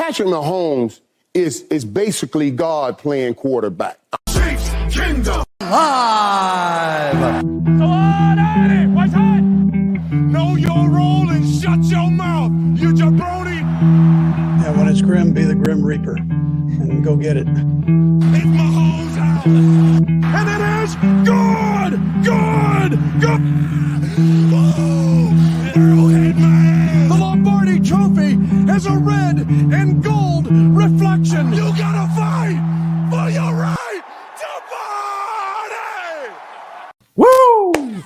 Patrick Mahomes is basically God playing quarterback. Chiefs Kingdom live. So on at it. What's hot? Know your role and shut your mouth, you jabroni. Yeah, when it's grim, be the Grim Reaper and go get it. It's Mahomes' house. And it is good. Woo! Arrowhead, man. The Lombardi Trophy has a red and gold reflection. You gotta fight for your right to party. Woo!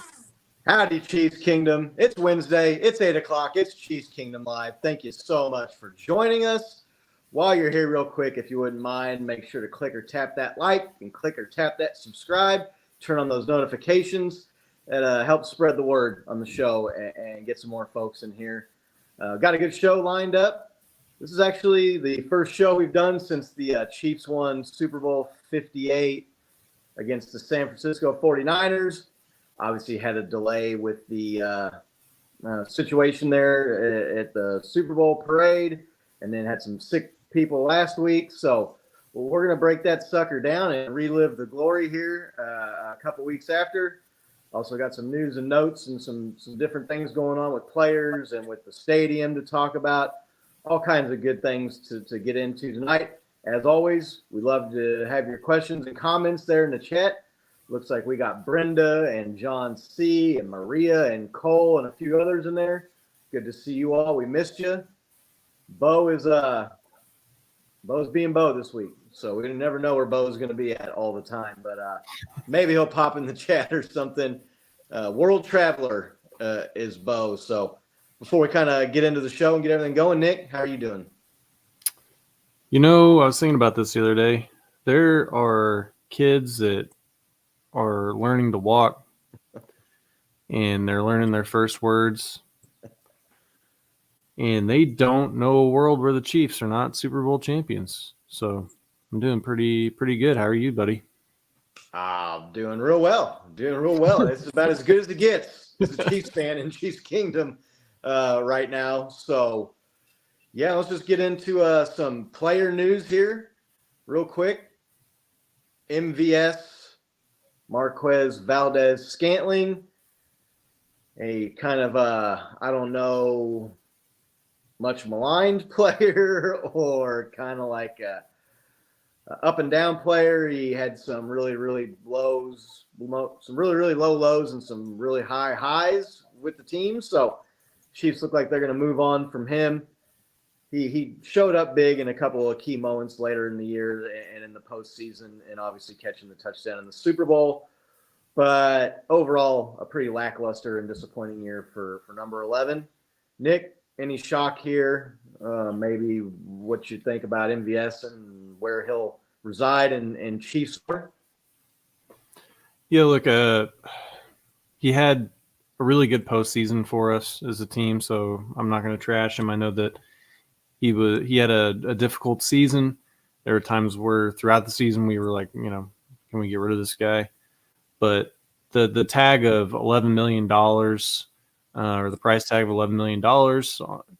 Howdy, Chiefs Kingdom. It's Wednesday. It's 8 o'clock. It's Chiefs Kingdom Live. Thank you so much for joining us. While you're here, real quick, if you wouldn't mind, make sure to click or tap that like and click or tap that subscribe. Turn on those notifications. It helps spread the word on the show and get some more folks in here. Got a good show lined up. This is actually the first show we've done since the Chiefs won Super Bowl 58 against the San Francisco 49ers. Obviously had a delay with the situation there at the Super Bowl parade, and then had some sick people last week. So we're going to break that sucker down and relive the glory here a couple weeks after. Also got some news and notes and some different things going on with players and with the stadium to talk about. All kinds of good things to get into tonight. As always, we love to have your questions and comments there in the chat. Looks like we got Brenda and John C. and Maria and Cole and a few others in there. Good to see you all. We missed you. Bo's being Bo this week, so we never know where Bo's going to be at all the time. But maybe he'll pop in the chat or something. World Traveler is Bo. So before we kind of get into the show and get everything going, Nick, how are you doing? You know, I was thinking about this the other day. There are kids that are learning to walk, and they're learning their first words, and they don't know a world where the Chiefs are not Super Bowl champions. So I'm doing pretty good. How are you, buddy? I'm doing real well. It's about as good as it gets as a Chiefs fan in Chiefs Kingdom right now. So, yeah, let's just get into some player news here real quick. MVS, Marquez Valdez-Scantling, a kind of, I don't know, much maligned player or kind of like a up and down player. He had some really low lows and some really high highs with the team. So Chiefs look like they're going to move on from him. He showed up big in a couple of key moments later in the year and in the postseason, and obviously catching the touchdown in the Super Bowl. But overall, a pretty lackluster and disappointing year for number 11. Nick, any shock here? Maybe what you think about MVS and where he'll reside in Chiefs? Yeah, look, he had a really good postseason for us as a team, so I'm not going to trash him. I know that he had a difficult season. There were times where throughout the season we were like, you know, can we get rid of this guy? But the tag of $11 million or the price tag of $11 million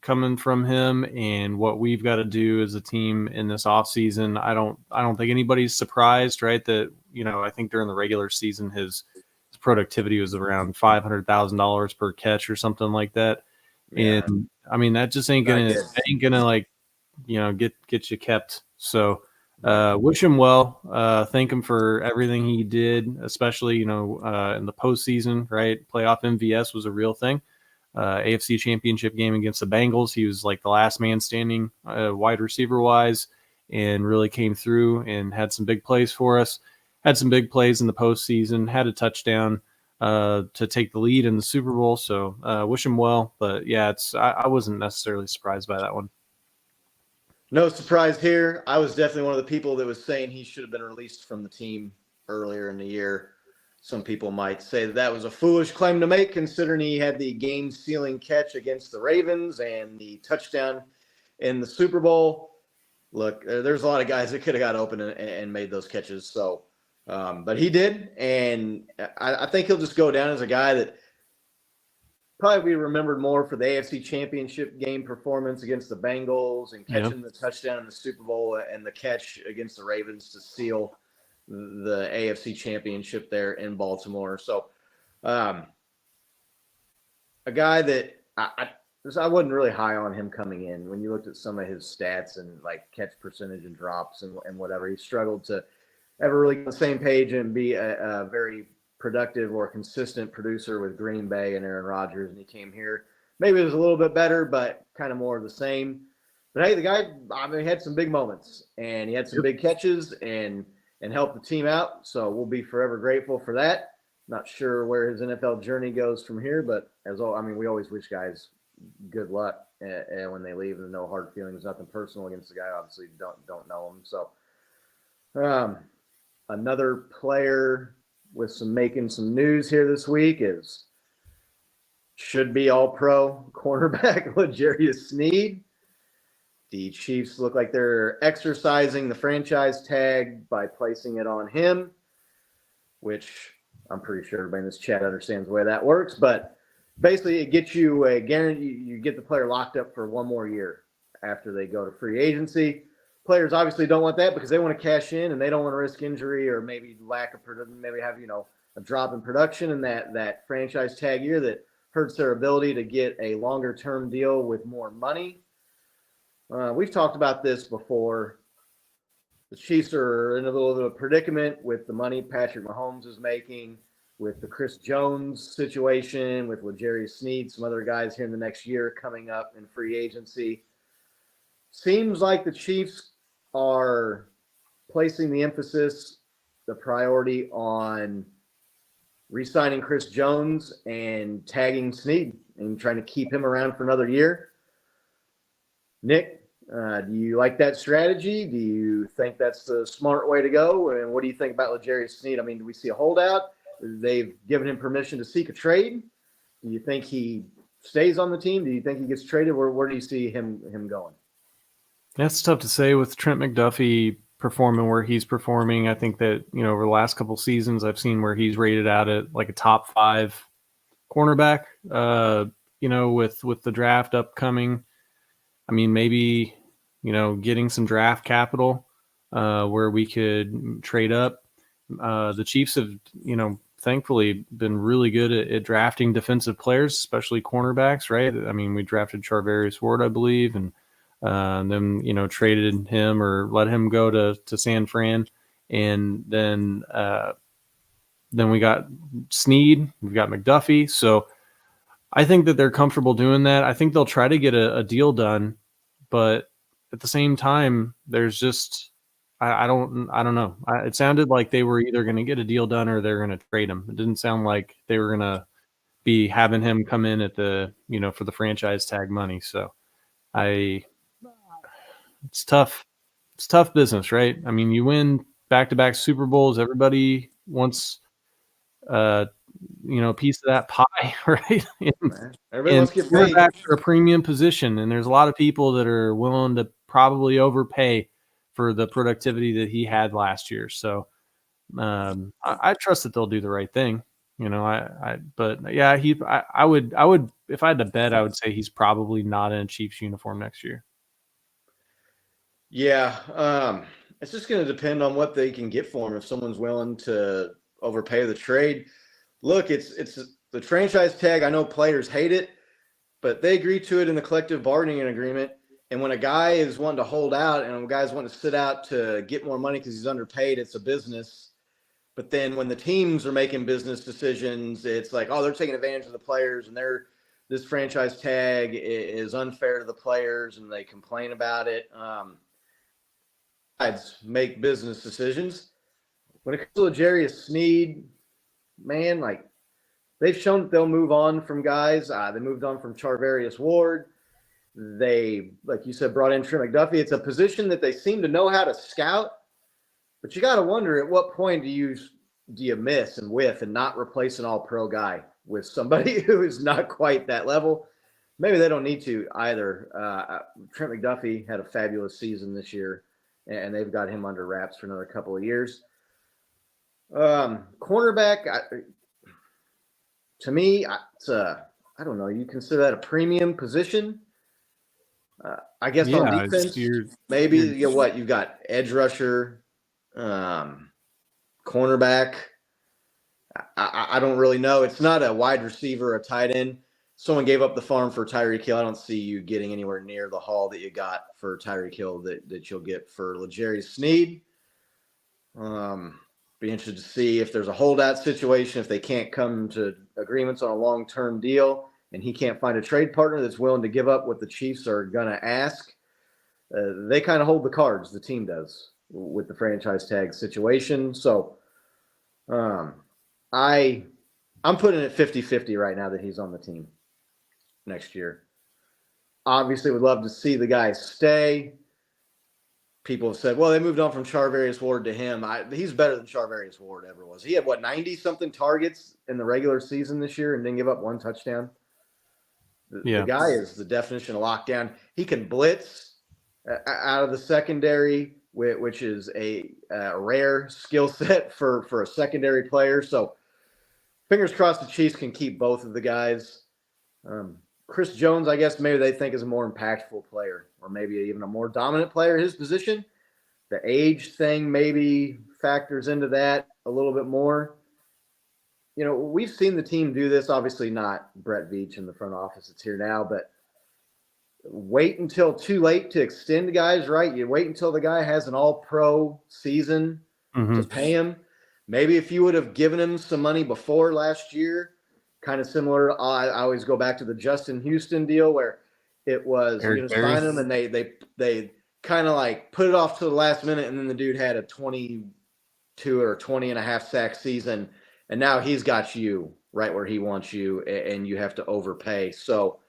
coming from him, and what we've got to do as a team in this offseason, I don't think anybody's surprised, right? That, you know, I think during the regular season his productivity was around $500,000 per catch or something like that. Yeah. And I mean, that just ain't gonna like, you know, get you kept. So wish him well. Thank him for everything he did, especially, you know, in the postseason, right? Playoff MVS was a real thing. AFC Championship game against the Bengals, he was like the last man standing wide receiver wise, and really came through and had some big plays for us. Had some big plays in the postseason, had a touchdown to take the lead in the Super Bowl. So wish him well. But yeah, I wasn't necessarily surprised by that one. No surprise here. I was definitely one of the people that was saying he should have been released from the team earlier in the year. Some people might say that was a foolish claim to make, considering he had the game-sealing catch against the Ravens and the touchdown in the Super Bowl. Look, there's a lot of guys that could have got open and made those catches. So, but he did, and I think he'll just go down as a guy that probably be remembered more for the AFC Championship game performance against the Bengals and catching the touchdown in the Super Bowl and the catch against the Ravens to seal the AFC Championship there in Baltimore. So, a guy that I wasn't really high on him coming in. When you looked at some of his stats and like catch percentage and drops and whatever, he struggled to ever really get on the same page and be a very productive or consistent producer with Green Bay and Aaron Rodgers. And he came here. Maybe it was a little bit better, but kind of more of the same. But hey, the guy, he had some big moments and he had some big catches and helped the team out. So we'll be forever grateful for that. Not sure where his NFL journey goes from here, but we always wish guys good luck and when they leave, and no hard feelings, nothing personal against the guy. Obviously, don't know him. So, another player with making some news here this week should be All-Pro cornerback L'Jarius Sneed. The Chiefs look like they're exercising the franchise tag by placing it on him, which I'm pretty sure everybody in this chat understands the way that works. But basically, it gets you a guarantee. You get the player locked up for one more year after they go to free agency. Players obviously don't want that because they want to cash in and they don't want to risk injury or maybe lack of production, maybe have a drop in production in that franchise tag year that hurts their ability to get a longer term deal with more money. We've talked about this before. The Chiefs are in a little bit of a predicament with the money Patrick Mahomes is making, with the Chris Jones situation, with L'Jarius Sneed, some other guys here in the next year coming up in free agency. Seems like the Chiefs are placing the emphasis, the priority on re-signing Chris Jones and tagging Sneed and trying to keep him around for another year. Nick, do you like that strategy? Do you think that's the smart way to go? And what do you think about L'Jarius Sneed? I mean, do we see a holdout? They've given him permission to seek a trade. Do you think he stays on the team? Do you think he gets traded? Where do you see him going? That's tough to say with Trent McDuffie performing where he's performing. I think that, over the last couple seasons, I've seen where he's rated out at like a top 5 cornerback, with the draft upcoming. I mean, maybe, getting some draft capital where we could trade up. The Chiefs have, thankfully been really good at drafting defensive players, especially cornerbacks, right? I mean, we drafted Charvarius Ward, I believe, and then, traded him or let him go to San Fran. And then we got Sneed, we've got McDuffie. So I think that they're comfortable doing that. I think they'll try to get a deal done, but at the same time, there's just, I don't know. It sounded like they were either going to get a deal done or they're going to trade him. It didn't sound like they were going to be having him come in at the, for the franchise tag money. So it's tough. It's tough business, right? I mean, you win back-to-back Super Bowls. Everybody wants, a piece of that pie, right? Everybody wants to get paid. Back for a premium position, and there's a lot of people that are willing to probably overpay for the productivity that he had last year. So I trust that they'll do the right thing. I would, if I had to bet, I would say he's probably not in a Chiefs uniform next year. Yeah. It's just going to depend on what they can get for him. If someone's willing to overpay the trade, look, it's the franchise tag. I know players hate it, but they agree to it in the collective bargaining agreement. And when a guy is wanting to hold out and a guy's wanting to sit out to get more money because he's underpaid, it's a business. But then when the teams are making business decisions, it's like, oh, they're taking advantage of the players and this franchise tag is unfair to the players, and they complain about it. Guys make business decisions. When it comes to L'Jarius Sneed, man, like they've shown that they'll move on from guys. They moved on from Charvarius Ward. They, like you said, brought in Trent McDuffie. It's a position that they seem to know how to scout, but you got to wonder at what point do you miss and whiff and not replace an all-pro guy with somebody who is not quite that level. Maybe they don't need to either. Trent McDuffie had a fabulous season this year, and they've got him under wraps for another couple of years. Cornerback, to me, I don't know, you consider that a premium position? I guess on Yeah, defense, you're you've got edge rusher, cornerback. I don't really know. It's not a wide receiver, a tight end. Someone gave up the farm for Tyreek Hill. I don't see you getting anywhere near the haul that you got for Tyreek Hill that you'll get for L'Jarius Sneed. Be interested to see if there's a holdout situation, if they can't come to agreements on a long-term deal and he can't find a trade partner that's willing to give up what the Chiefs are going to ask. They kind of hold the cards, the team does, with the franchise tag situation. So I'm putting it 50-50 right now that he's on the team next year. Obviously, would love to see the guy stay. People have said, well, they moved on from Charvarius Ward to him. He's better than Charvarius Ward ever was. He had, 90-something targets in the regular season this year and didn't give up one touchdown. The guy is the definition of lockdown. He can blitz out of the secondary, which is a rare skill set for a secondary player. So fingers crossed the Chiefs can keep both of the guys. Chris Jones, I guess maybe they think is a more impactful player or maybe even a more dominant player at his position. The age thing maybe factors into that a little bit more. You know, we've seen the team do this, obviously not Brett Veach in the front office. It's here now, but wait until too late to extend guys, right? You wait until the guy has an all-pro season to pay him. Maybe if you would have given him some money before last year, kind of similar. I always go back to the Justin Houston deal where it was you're going to sign him and they kind of like put it off to the last minute, and then the dude had a 22 or 20 and a half sack season, and now he's got you right where he wants you, and you have to overpay. So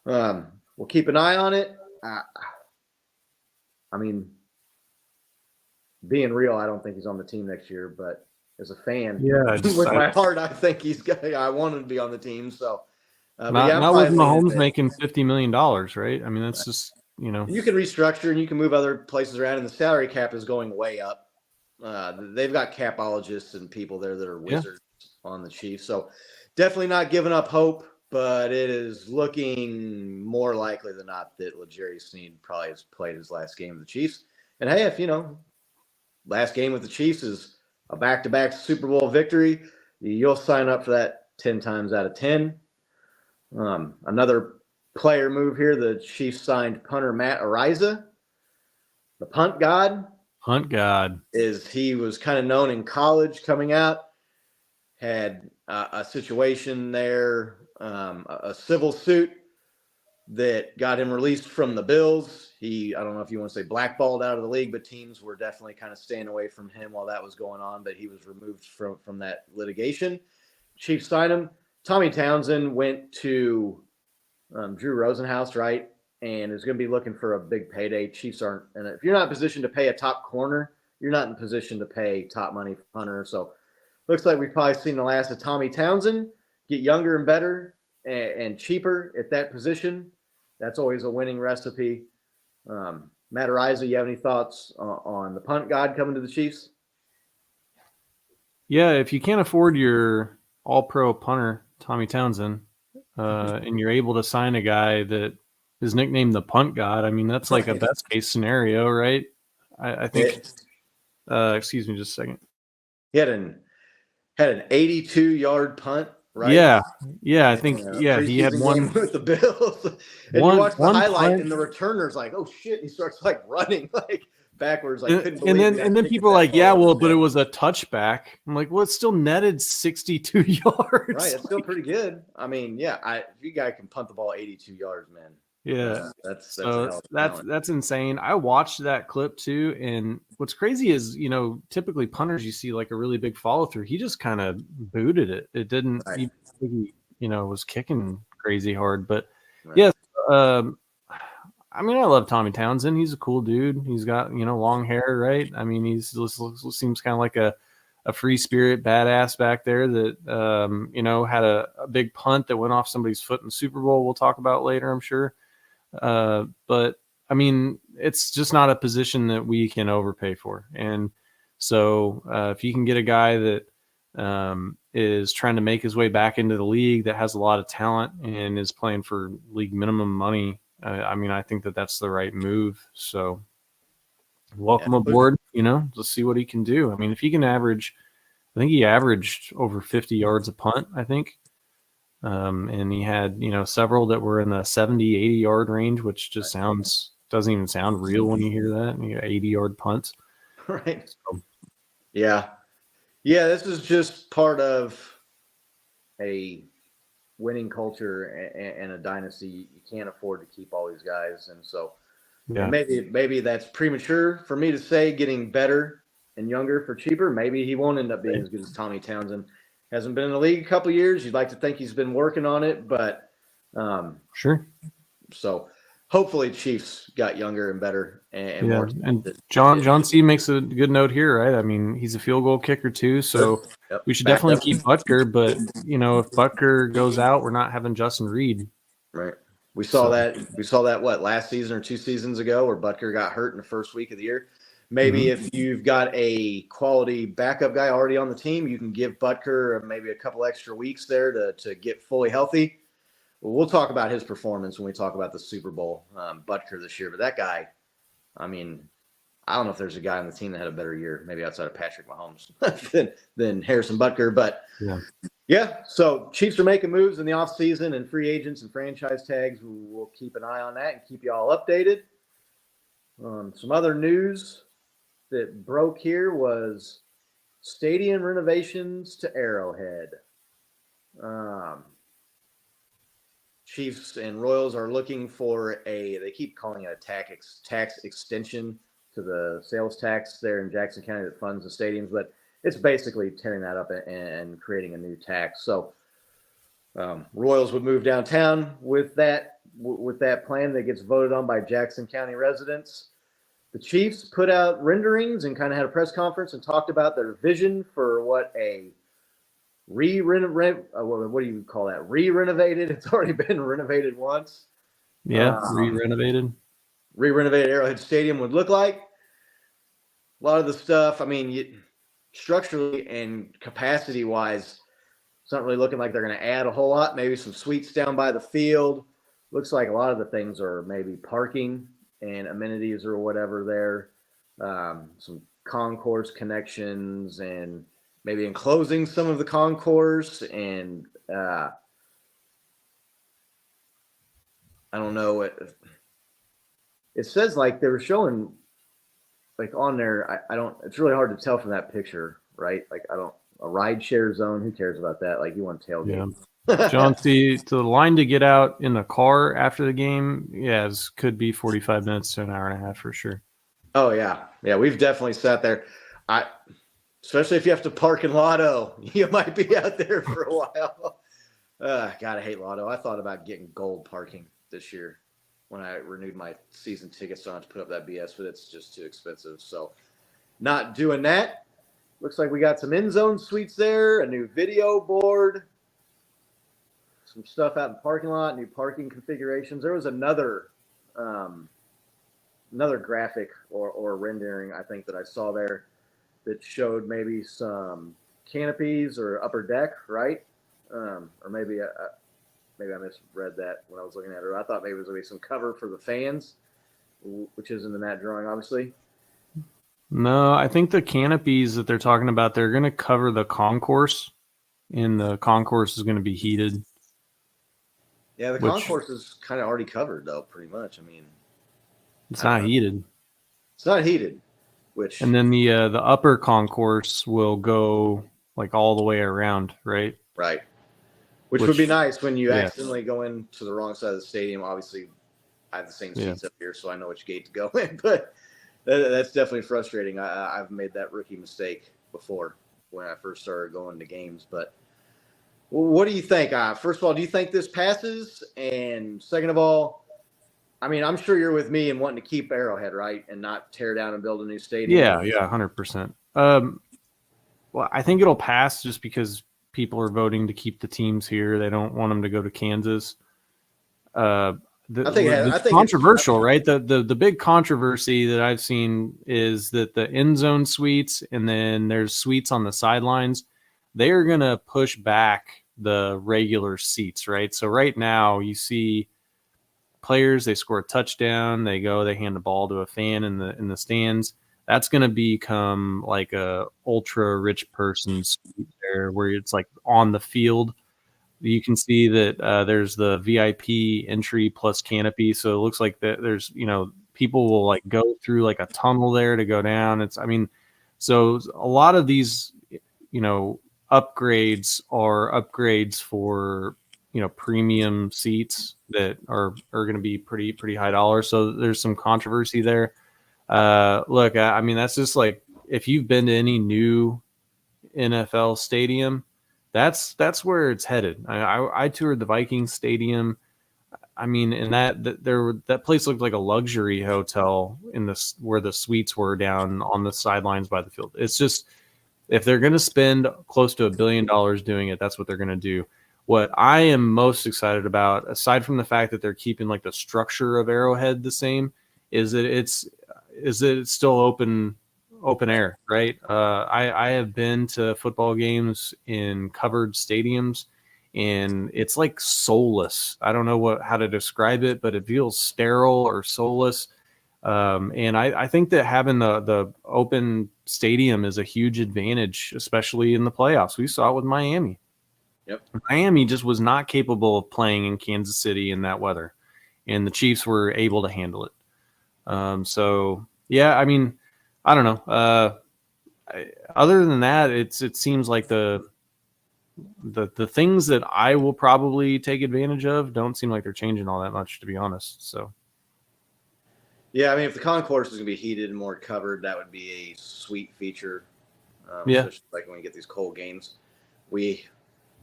we'll keep an eye on it. I mean, being real, I don't think he's on the team next year, but as a fan, with my heart, I think I want him to be on the team. So, not with Mahomes making $50 million, right? I mean, that's just, you can restructure and you can move other places around, and the salary cap is going way up. They've got capologists and people there that are wizards on the Chiefs. So, definitely not giving up hope, but it is looking more likely than not that L'Jarius Sneed probably has played his last game with the Chiefs. And hey, if last game with the Chiefs is a back-to-back Super Bowl victory, you'll sign up for that 10 times out of 10. Another player move here, the Chiefs signed punter Matt Ariza, the punt god. He was kind of known in college coming out, had a situation there, a civil suit that got him released from the Bills. I don't know if you want to say blackballed out of the league, but teams were definitely kind of staying away from him while that was going on, but he was removed from that litigation. Chiefs signed him. Tommy Townsend went to Drew Rosenhaus, right? And is going to be looking for a big payday. Chiefs aren't, and if you're not in position to pay a top corner, you're not in position to pay top money for punter. So looks like we've probably seen the last of Tommy Townsend. Get younger and better and cheaper at that position. That's always a winning recipe. Matt Ariza, you have any thoughts on the punt god coming to the Chiefs? Yeah, if you can't afford your all-pro punter, Tommy Townsend, and you're able to sign a guy that is nicknamed the punt god, I mean, that's like a best-case scenario, right? I think excuse me just a second. He had an 82-yard punt, right? Yeah, I think he had one with the Bills. And you watch the highlight punt, and the returner's like, "Oh shit!" He starts like running like backwards, like and then people are like, "Yeah, well, but it was a touchback." I'm like, "Well, it still netted 62 yards." Right, it's still pretty good. I mean, if you guy can punt the ball 82 yards, man. Yeah, that's insane. I watched that clip too, and what's crazy is typically punters you see like a really big follow through. He just kind of booted it. It didn't. Right. He was kicking crazy hard, but yes. I mean, I love Tommy Townsend. He's a cool dude. He's got long hair, right? I mean, he seems kind of like a free spirit badass back there that had a big punt that went off somebody's foot in the Super Bowl. We'll talk about later, I'm sure. But I mean, it's just not a position that we can overpay for. And so if you can get a guy that is trying to make his way back into the league, that has a lot of talent and is playing for league minimum money. I mean, I think that that's the right move. So welcome aboard, let's see what he can do. I mean, if he can average, I think he averaged over 50 yards a punt, I think. And he had, several that were in the 70, 80 yard range, which just doesn't even sound real when you hear that. And you got 80-yard punts. Right. So. Yeah. Yeah. This is just part of a winning culture and a dynasty. You can't afford to keep all these guys. And so maybe that's premature for me to say, getting better and younger for cheaper. Maybe he won't end up being as good as Tommy Townsend. Hasn't been in the league a couple of years. You'd like to think he's been working on it, but sure. So hopefully Chiefs got younger and better and more. And John C makes a good note here, right? I mean, he's a field goal kicker too, so we should definitely keep Butker. But if Butker goes out, we're not having Justin Reed. Right. We saw that. We saw that last season or 2 seasons ago, where Butker got hurt in the first week of the year. Maybe if you've got a quality backup guy already on the team, you can give Butker maybe a couple extra weeks there to get fully healthy. We'll talk about his performance when we talk about the Super Bowl, Butker this year. But that guy, I mean, I don't know if there's a guy on the team that had a better year, maybe outside of Patrick Mahomes, than Harrison Butker. But yeah, so Chiefs are making moves in the offseason, and free agents and franchise tags. We'll keep an eye on that and keep you all updated. Some other news that broke here was stadium renovations to Arrowhead. Chiefs and Royals are looking for they keep calling it a tax extension to the sales tax there in Jackson County that funds the stadiums, but it's basically tearing that up and creating a new tax. So Royals would move downtown with that plan that gets voted on by Jackson County residents. The Chiefs put out renderings and kind of had a press conference and talked about their vision for what a what do you call that? Re-renovated. It's already been renovated once. Yeah, re-renovated Arrowhead Stadium would look like. A lot of the stuff, I mean, structurally and capacity-wise, it's not really looking like they're going to add a whole lot. Maybe some suites down by the field. Looks like a lot of the things are maybe parking and amenities or whatever there. Some concourse connections and maybe enclosing some of the concourse. And I don't know. It says like they were showing like on there. It's really hard to tell from that picture, right? Like a ride share zone. Who cares about that? Like you want to tailgate. Yeah. John, to the line to get out in the car after the game, could be 45 minutes to an hour and a half for sure. Oh yeah. Yeah. We've definitely sat there. Especially if you have to park in Lotto, you might be out there for a while. God, I hate Lotto. I thought about getting gold parking this year when I renewed my season tickets, so I don't have to put up that BS, but it's just too expensive. So not doing that. Looks like we got some end zone suites there, a new video board, some stuff out in the parking lot, new parking configurations. There was another graphic or rendering, I think, that I saw there that showed maybe some canopies or upper deck, right? Or maybe I misread that when I was looking at it. I thought maybe it was going to be some cover for the fans, which isn't in that drawing, obviously. No, I think the canopies that they're talking about, they're going to cover the concourse, and the concourse is going to be heated. Yeah, the concourse is kind of already covered, though, pretty much. I mean, it's not heated. It's not heated. And then the upper concourse will go like all the way around, right? Right. Which would be nice when you accidentally go into the wrong side of the stadium. Obviously, I have the same seats up here, so I know which gate to go in. But that's definitely frustrating. I've made that rookie mistake before when I first started going to games. But what do you think? First of all, do you think this passes? And second of all, I mean, I'm sure you're with me in wanting to keep Arrowhead, right, and not tear down and build a new stadium. Yeah, 100%. Well, I think it'll pass just because people are voting to keep the teams here. They don't want them to go to Kansas. I think it's controversial, right? The big controversy that I've seen is that the end zone suites and then there's suites on the sidelines. they are going to push back the regular seats, right? So right now you see players, they score a touchdown, they hand the ball to a fan in the stands. That's going to become like a ultra rich person suite there, where it's like on the field. You can see that there's the VIP entry plus canopy, so it looks like that there's people will like go through like a tunnel there to go down. So a lot of these upgrades are upgrades for premium seats that are going to be pretty high dollar. So there's some controversy there. Look, I mean, that's just like, if you've been to any new NFL stadium, that's where it's headed. I toured the Vikings stadium. I mean, and that place looked like a luxury hotel where the suites were down on the sidelines by the field. It's just, if they're going to spend close to $1 billion doing it, that's what they're going to do. What I am most excited about, aside from the fact that they're keeping like the structure of Arrowhead the same, is that it's still open air, right? I have been to football games in covered stadiums, and it's like soulless. I don't know how to describe it, but it feels sterile or soulless. And I think that having the open stadium is a huge advantage, especially in the playoffs. We saw it with Miami. Yep. Miami just was not capable of playing in Kansas City in that weather, and the Chiefs were able to handle it. So yeah, I mean, I don't know. Other than that, it seems like the things that I will probably take advantage of don't seem like they're changing all that much, to be honest. So. Yeah, I mean, if the concourse is going to be heated and more covered, that would be a sweet feature. Yeah. Especially like when we get these cold games. We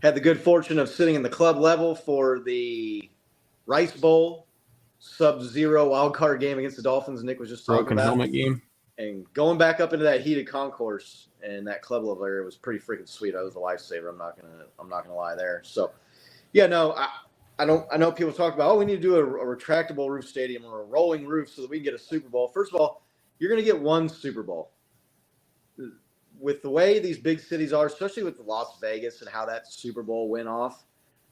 had the good fortune of sitting in the club level for the Rice Bowl sub-zero wild card game against the Dolphins. Nick was just talking Broken about helmet game. And going back up into that heated concourse and that club level area was pretty freaking sweet. That was a lifesaver. I'm not gonna lie there. So, yeah, no, I know people talk about, we need to do a retractable roof stadium or a rolling roof so that we can get a Super Bowl. First of all, you're going to get one Super Bowl. With the way these big cities are, especially with Las Vegas and how that Super Bowl went off,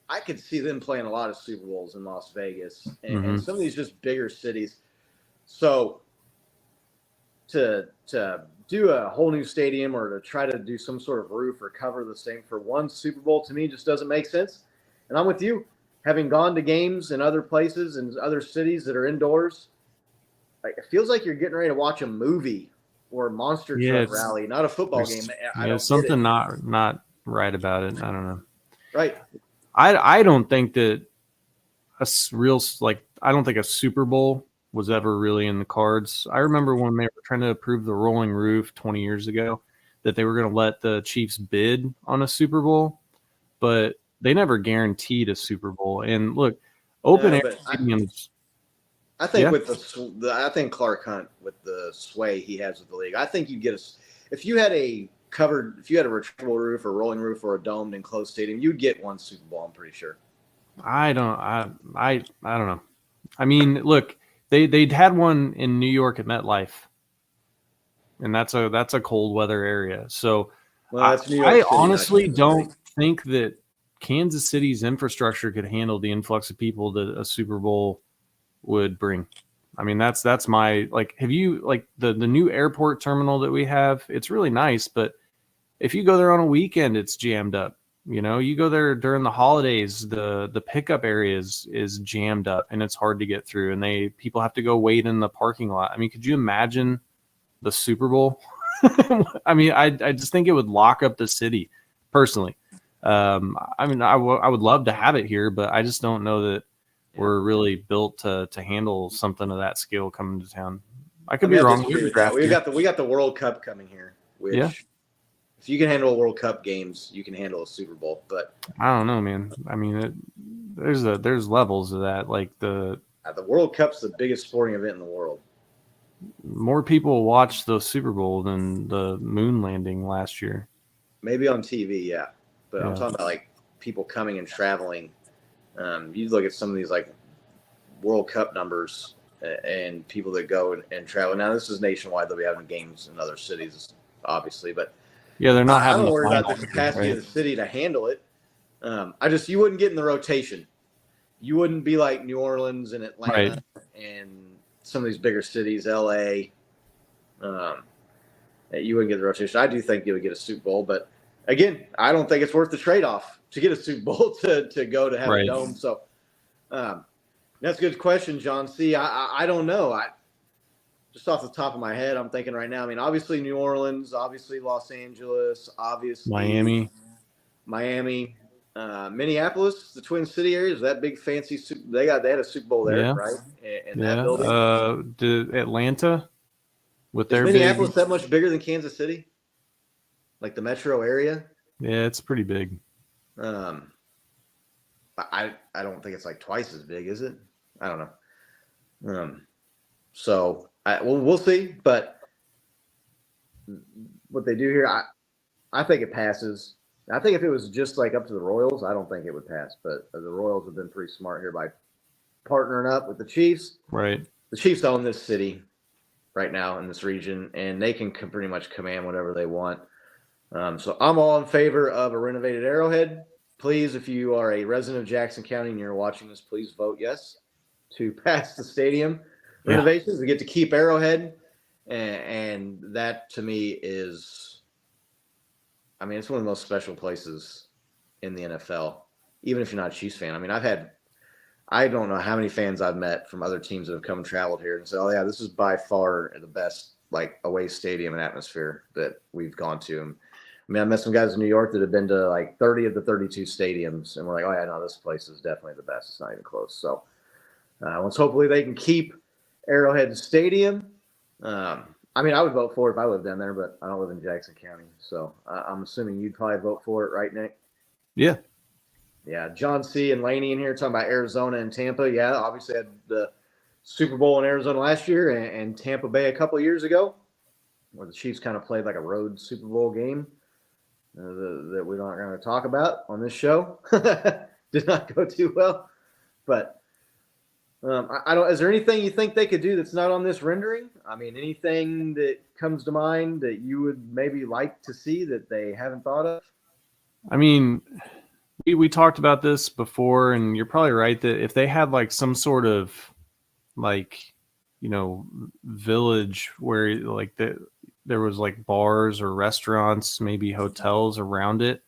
I could see them playing a lot of Super Bowls in Las Vegas and some of these just bigger cities. So to do a whole new stadium or to try to do some sort of roof or cover the same for one Super Bowl, to me, just doesn't make sense. And I'm with you. Having gone to games in other places and other cities that are indoors, like, it feels like you're getting ready to watch a movie or a monster truck rally, not a football game. There's something not right about it. I don't know. Right. I don't think that I don't think a Super Bowl was ever really in the cards. I remember when they were trying to approve the rolling roof 20 years ago that they were going to let the Chiefs bid on a Super Bowl, but they never guaranteed a Super Bowl. And look, open air stadiums. I think I think Clark Hunt, with the sway he has with the league, I think you'd get if you had a retractable roof or rolling roof or a domed enclosed stadium, you'd get one Super Bowl. I'm pretty sure. I don't know. I mean, look, they'd had one in New York at MetLife, and that's a cold weather area. So I honestly don't think that Kansas City's infrastructure could handle the influx of people that a Super Bowl would bring. I mean, that's my, like, have you, like, the new airport terminal that we have, it's really nice, but if you go there on a weekend, it's jammed up. You go there during the holidays, the pickup area is jammed up and it's hard to get through, and people have to go wait in the parking lot. I mean, could you imagine the Super Bowl? I mean, I just think it would lock up the city personally. I mean, I would love to have it here, but I just don't know that we're really built to handle something of that scale coming to town. I could be wrong. We got the World Cup coming here, which if you can handle World Cup games, you can handle a Super Bowl. But I don't know, man. I mean, there's levels of that. Like the World Cup's the biggest sporting event in the world. More people watch the Super Bowl than the moon landing last year. Maybe on TV, yeah. But I'm talking about like people coming and traveling. You look at some of these like World Cup numbers and people that go and travel. Now this is nationwide. They'll be having games in other cities, obviously, but Yeah, they're not I having don't the worry about the final, capacity right? of the city to handle it. You wouldn't get in the rotation. You wouldn't be like New Orleans and Atlanta Right. and some of these bigger cities, LA. You wouldn't get the rotation. I do think you would get a Super Bowl, but again, I don't think it's worth the trade off to get a Super Bowl to go to have a Right. dome. So that's a good question, John C. I don't know. Just off the top of my head, I'm thinking right now. I mean, obviously New Orleans, obviously Los Angeles, obviously Miami, Minneapolis, the Twin City areas. That big fancy they had a Super Bowl there, Yeah. right? In that Yeah. building. Did Atlanta with Is their Minneapolis big? that much bigger than Kansas City? Like the metro area? Yeah, it's pretty big. Um, I don't think it's like twice as big, is it? I don't know. We'll see. But what they do here, I think it passes. I think if it was just like up to the Royals, I don't think it would pass. But the Royals have been pretty smart here by partnering up with the Chiefs. Right. The Chiefs own this city right now in this region, and they can pretty much command whatever they want. So I'm all in favor of a renovated Arrowhead. Please, if you are a resident of Jackson County and you're watching this, please vote yes to pass the stadium renovations. We get to keep Arrowhead, and that to me is, I mean, it's one of the most special places in the NFL, even if you're not a Chiefs fan. I mean, I don't know how many fans I've met from other teams that have come and traveled here and said, oh, yeah, this is by far the best like away stadium and atmosphere that we've gone to. I mean, I met some guys in New York that have been to like 30 of the 32 stadiums, and we're like, oh, yeah, no, this place is definitely the best. It's not even close. So once hopefully they can keep Arrowhead Stadium. I mean, I would vote for it if I lived down there, but I don't live in Jackson County. So I'm assuming you'd probably vote for it, right, Nick? Yeah. Yeah, John C. and Laney in here talking about Arizona and Tampa. Yeah, obviously had the Super Bowl in Arizona last year and Tampa Bay a couple of years ago, where the Chiefs kind of played like a road Super Bowl game that we're not going to talk about on this show. Did not go too well. But I don't. Is there anything you think they could do that's not on this rendering? I mean, anything that comes to mind that you would maybe like to see that they haven't thought of? I mean, we talked about this before, and you're probably right that if they had like some sort of like, village where like there was like bars or restaurants, maybe hotels around it.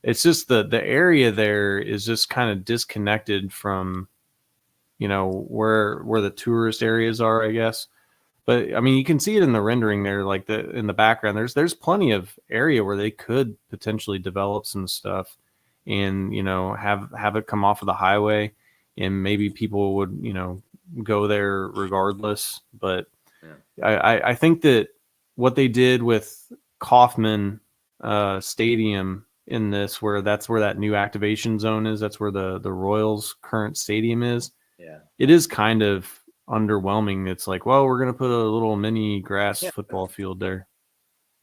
It's just the area there is just kind of disconnected from, where the tourist areas are, I guess. But I mean, you can see it in the rendering there, like in the background. There's plenty of area where they could potentially develop some stuff, and have it come off of the highway, and maybe people would go there regardless. But yeah. I think that what they did with Kauffman Stadium in this, that's where that new activation zone is. That's where the Royals' current stadium is. Yeah, it is kind of underwhelming. It's like, well, we're gonna put a little mini grass football field there.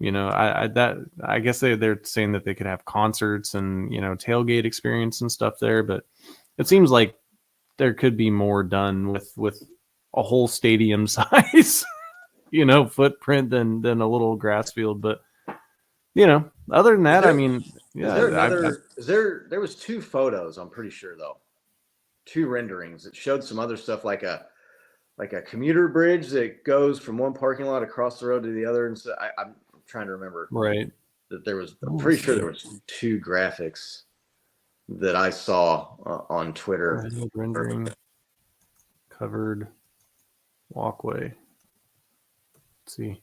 I guess they're saying that they could have concerts and tailgate experience and stuff there, but it seems like there could be more done with a whole stadium size footprint than a little grass field. But other than that, I mean, yeah. There was 2 photos, I'm pretty sure, though, 2 renderings that showed some other stuff, like a commuter bridge that goes from one parking lot across the road to the other. And so I'm trying to remember, right, that I'm pretty sure there was 2 graphics that I saw on Twitter. Rendering covered walkway. Let's see.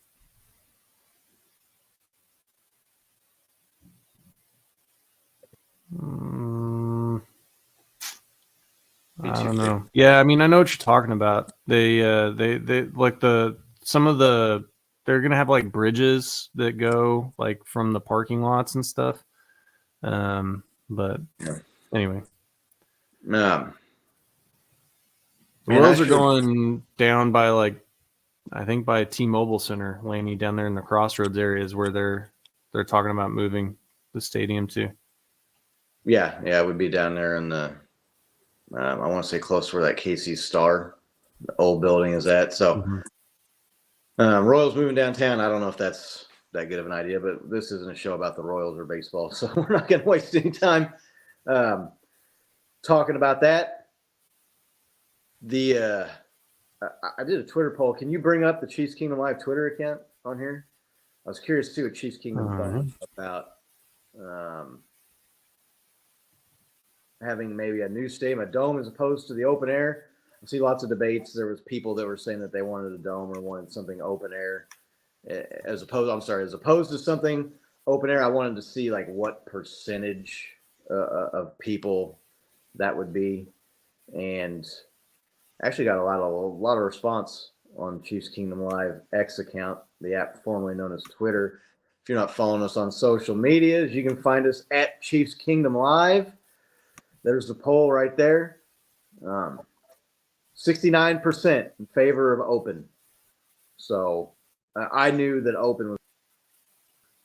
I don't know. Yeah, I mean, I know what you're talking about. They like they're gonna have like bridges that go like from the parking lots and stuff. But anyway, the Royals are going down by I think by T-Mobile Center, Laney, down there in the Crossroads areas where they're talking about moving the stadium to. Yeah, it would be down there in the I want to say close to where that KC Star, the old building, is at. So Royals moving downtown. I don't know if that's that good of an idea, but this isn't a show about the Royals or baseball, so we're not going to waste any time talking about that. I did a Twitter poll. Can you bring up the Chiefs Kingdom Live Twitter account on here? I was curious to see what Chiefs Kingdom thought about having maybe a new stadium, a dome as opposed to the open air. I see lots of debates. There was people that were saying that they wanted a dome or wanted something open air as opposed to something open air. I wanted to see like what percentage of people that would be, and actually got a lot of response on Chiefs Kingdom Live X account, the app formerly known as Twitter. If you're not following us on social medias, you can find us at Chiefs Kingdom Live. There's the poll right there. 69% in favor of open. So I knew that open was.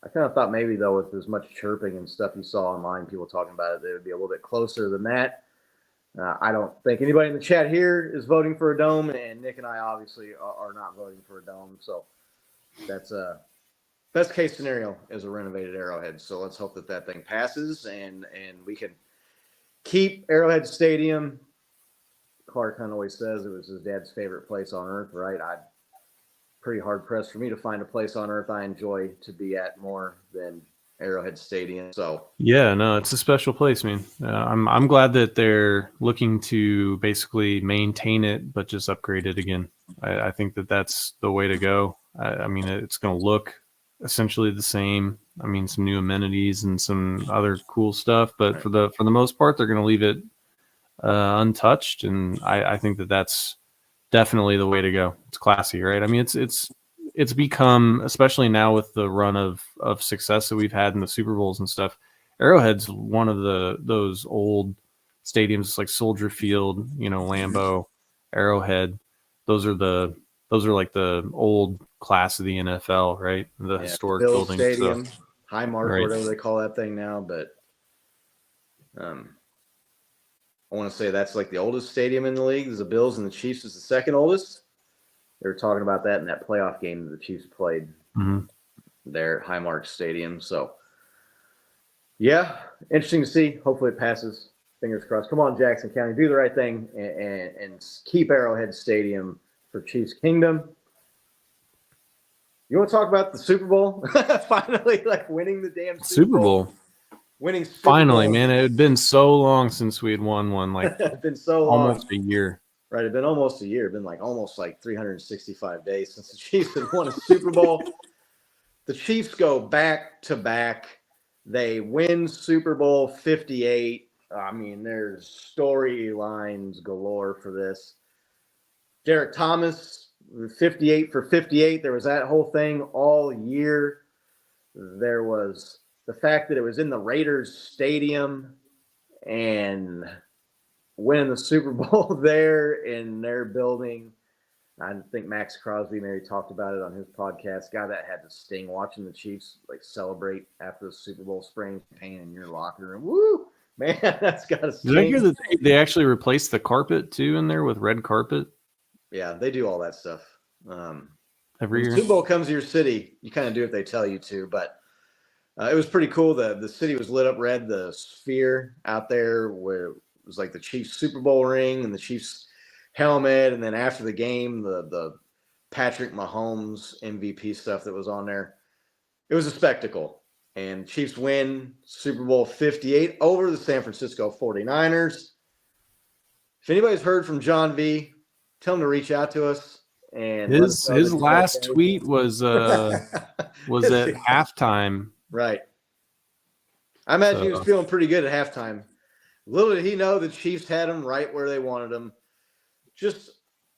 I kind of thought maybe, though, with as much chirping and stuff you saw online, people talking about it, they would be a little bit closer than that. I don't think anybody in the chat here is voting for a dome, and Nick and I obviously are not voting for a dome. So that's best case scenario is a renovated Arrowhead. So let's hope that thing passes and we can keep Arrowhead Stadium. Clark Hunt always says it was his dad's favorite place on earth, right? Pretty hard pressed for me to find a place on earth I enjoy to be at more than Arrowhead Stadium. So yeah, no, it's a special place, man. I'm glad that they're looking to basically maintain it, but just upgrade it again. I think that's the way to go. I mean, it's going to look essentially the same. I mean, some new amenities and some other cool stuff, but for the most part, they're going to leave it untouched, and I think that's definitely the way to go. It's classy, right? I mean, it's become, especially now with the run of success that we've had in the Super Bowls and stuff. Arrowhead's one of those old stadiums like Soldier Field, Lambeau, Arrowhead. Those are like the old class of the NFL, right? The historic Bill buildings. Stadium, Highmark, right. whatever they call that thing now, but I want to say that's like the oldest stadium in the league. There's the Bills, and the Chiefs is the second oldest. They were talking about that in that playoff game that the Chiefs played there at Highmark Stadium. So, yeah, interesting to see. Hopefully it passes. Fingers crossed. Come on, Jackson County. Do the right thing and keep Arrowhead Stadium for Chiefs Kingdom. You want to talk about the Super Bowl? Finally, like winning the damn Super Bowl. Winning Super Finally, Bowl. man, it had been so long since we had won one, like it's been so long. Almost a year. Right, it's been almost a year. It's been almost 365 days since the Chiefs had won a Super Bowl. The Chiefs go back to back. They win Super Bowl 58. I mean, there's storylines galore for this. Derek Thomas, 58 for 58. There was that whole thing all year. There was the fact that it was in the Raiders Stadium and winning the Super Bowl there in their building. I think Max Crosby maybe talked about it on his podcast. God, that had to sting watching the Chiefs celebrate after the Super Bowl, spraying paint in your locker room. Woo! Man, that's got to sting. Did I hear that they actually replaced the carpet too in there with red carpet? Yeah, they do all that stuff. Every year. Super Bowl comes to your city, you kind of do what they tell you to, but it was pretty cool. The city was lit up red. The sphere out there where it was like the Chiefs Super Bowl ring and the Chiefs helmet, and then after the game, the Patrick Mahomes MVP stuff that was on there. It was a spectacle. And Chiefs win Super Bowl 58 over the San Francisco 49ers. If anybody's heard from John V, tell him to reach out to us. And his last tweet was at halftime. Right. I imagine he was feeling pretty good at halftime. Little did he know the Chiefs had him right where they wanted him. Just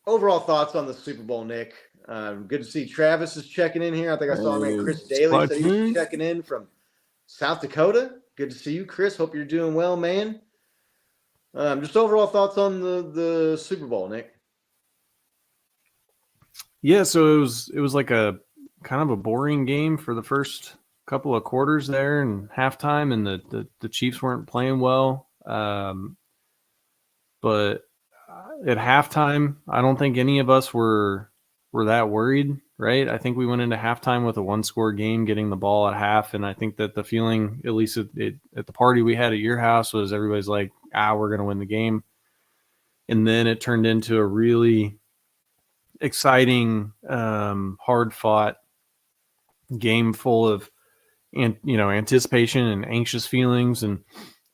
overall thoughts on the Super Bowl, Nick. Good to see Travis is checking in here. I think I saw him. Chris Daly said he was checking in from South Dakota. Good to see you, Chris. Hope you're doing well, man. Just overall thoughts on the Super Bowl, Nick. Yeah, so it was like a kind of a boring game for the first couple of quarters there and halftime, and the Chiefs weren't playing well. But at halftime, I don't think any of us were that worried. right? I think we went into halftime with a 1-score game, getting the ball at half. And I think that the feeling, at least at the party we had at your house, was everybody's like, we're going to win the game. And then it turned into a really exciting, hard-fought game full of, anticipation and anxious feelings. And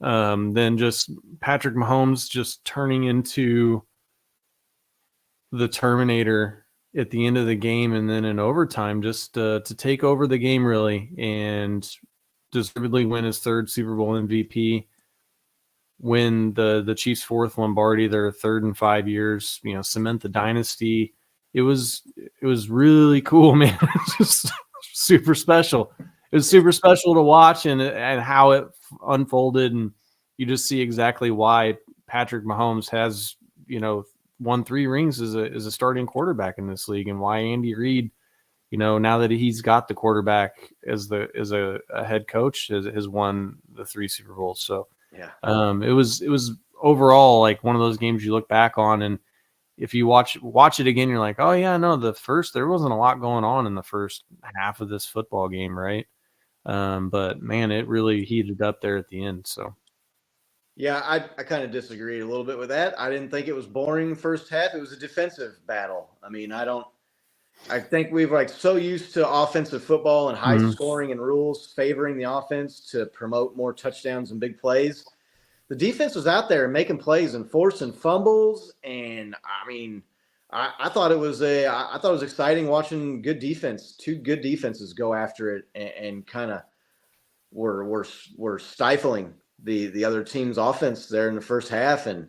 then just Patrick Mahomes just turning into the Terminator at the end of the game, and then in overtime just to take over the game, really, and deservedly win his 3rd Super Bowl MVP, win the Chiefs' 4th Lombardi, their 3rd in 5 years, cement the dynasty. It was really cool, man. It's just super special. It was super special to watch and how it unfolded, and you just see exactly why Patrick Mahomes has, won 3 rings as a starting quarterback in this league, and why Andy Reid, now that he's got the quarterback as a head coach, has won the 3 Super Bowls. So Yeah. it was overall like one of those games you look back on, and if you watch it again, you're like, oh yeah, no, there wasn't a lot going on in the first half of this football game, right? But man, it really heated up there at the end. So Yeah, I kind of disagreed a little bit with that. I didn't think it was boring first half. It was a defensive battle. I mean, I think we've so used to offensive football and high scoring and rules favoring the offense to promote more touchdowns and big plays. The defense was out there making plays and forcing fumbles, and I mean, I thought it was exciting watching good defense, 2 good defenses go after it and kind of were stifling the other team's offense there in the first half. And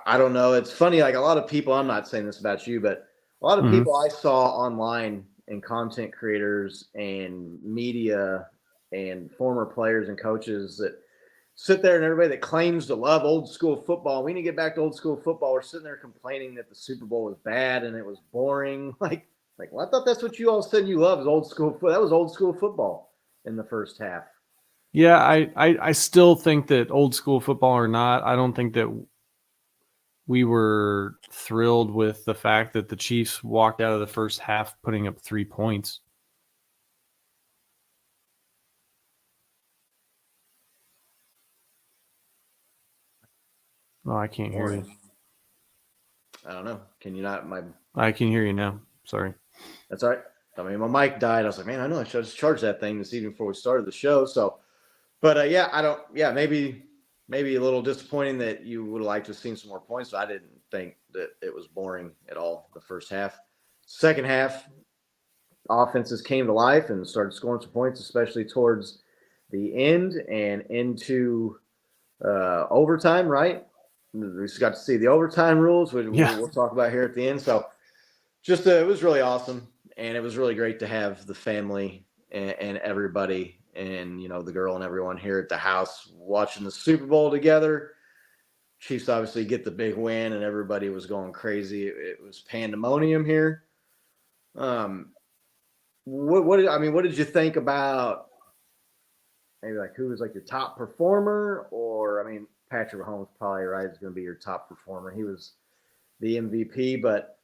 I don't know. It's funny. Like a lot of people, I'm not saying this about you, but a lot of people I saw online and content creators and media and former players and coaches that sit there, and everybody that claims to love old school football. We need to get back to old school football. We're sitting there complaining that the Super Bowl was bad and it was boring. Well, I thought that's what you all said you love is old school football. That was old school football in the first half. yeah, I still think that old school football or not, I don't think that we were thrilled with the fact that the Chiefs walked out of the first half putting up 3 points. Oh, I can't hear you. I don't know. Can you not? I can hear you now. Sorry. That's all right. I mean, my mic died. I was like, man, I know I should have just charged that thing this evening before we started the show. So, but maybe a little disappointing that you would have liked to have seen some more points. But I didn't think that it was boring at all the first half. Second half, offenses came to life and started scoring some points, especially towards the end and into overtime, right? We just got to see the overtime rules, which we'll talk about here at the end. So just it was really awesome, and it was really great to have the family and everybody and, the girl and everyone here at the house watching the Super Bowl together. Chiefs obviously get the big win, and everybody was going crazy. It was pandemonium here. What did you think about maybe who was your top performer? Or, Patrick Mahomes probably is going to be your top performer. He was the MVP, but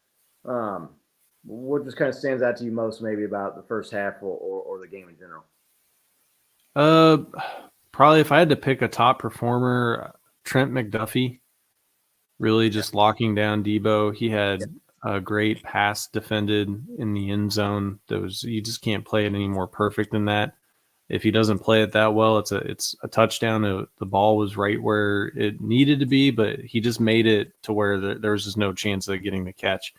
what just kind of stands out to you most maybe about the first half or the game in general? Probably if I had to pick a top performer, Trent McDuffie, really just locking down Debo. He had a great pass defended in the end zone. You just can't play it any more perfect than that. If he doesn't play it that well, it's a touchdown. The ball was right where it needed to be, but he just made it to where there was just no chance of getting the catch,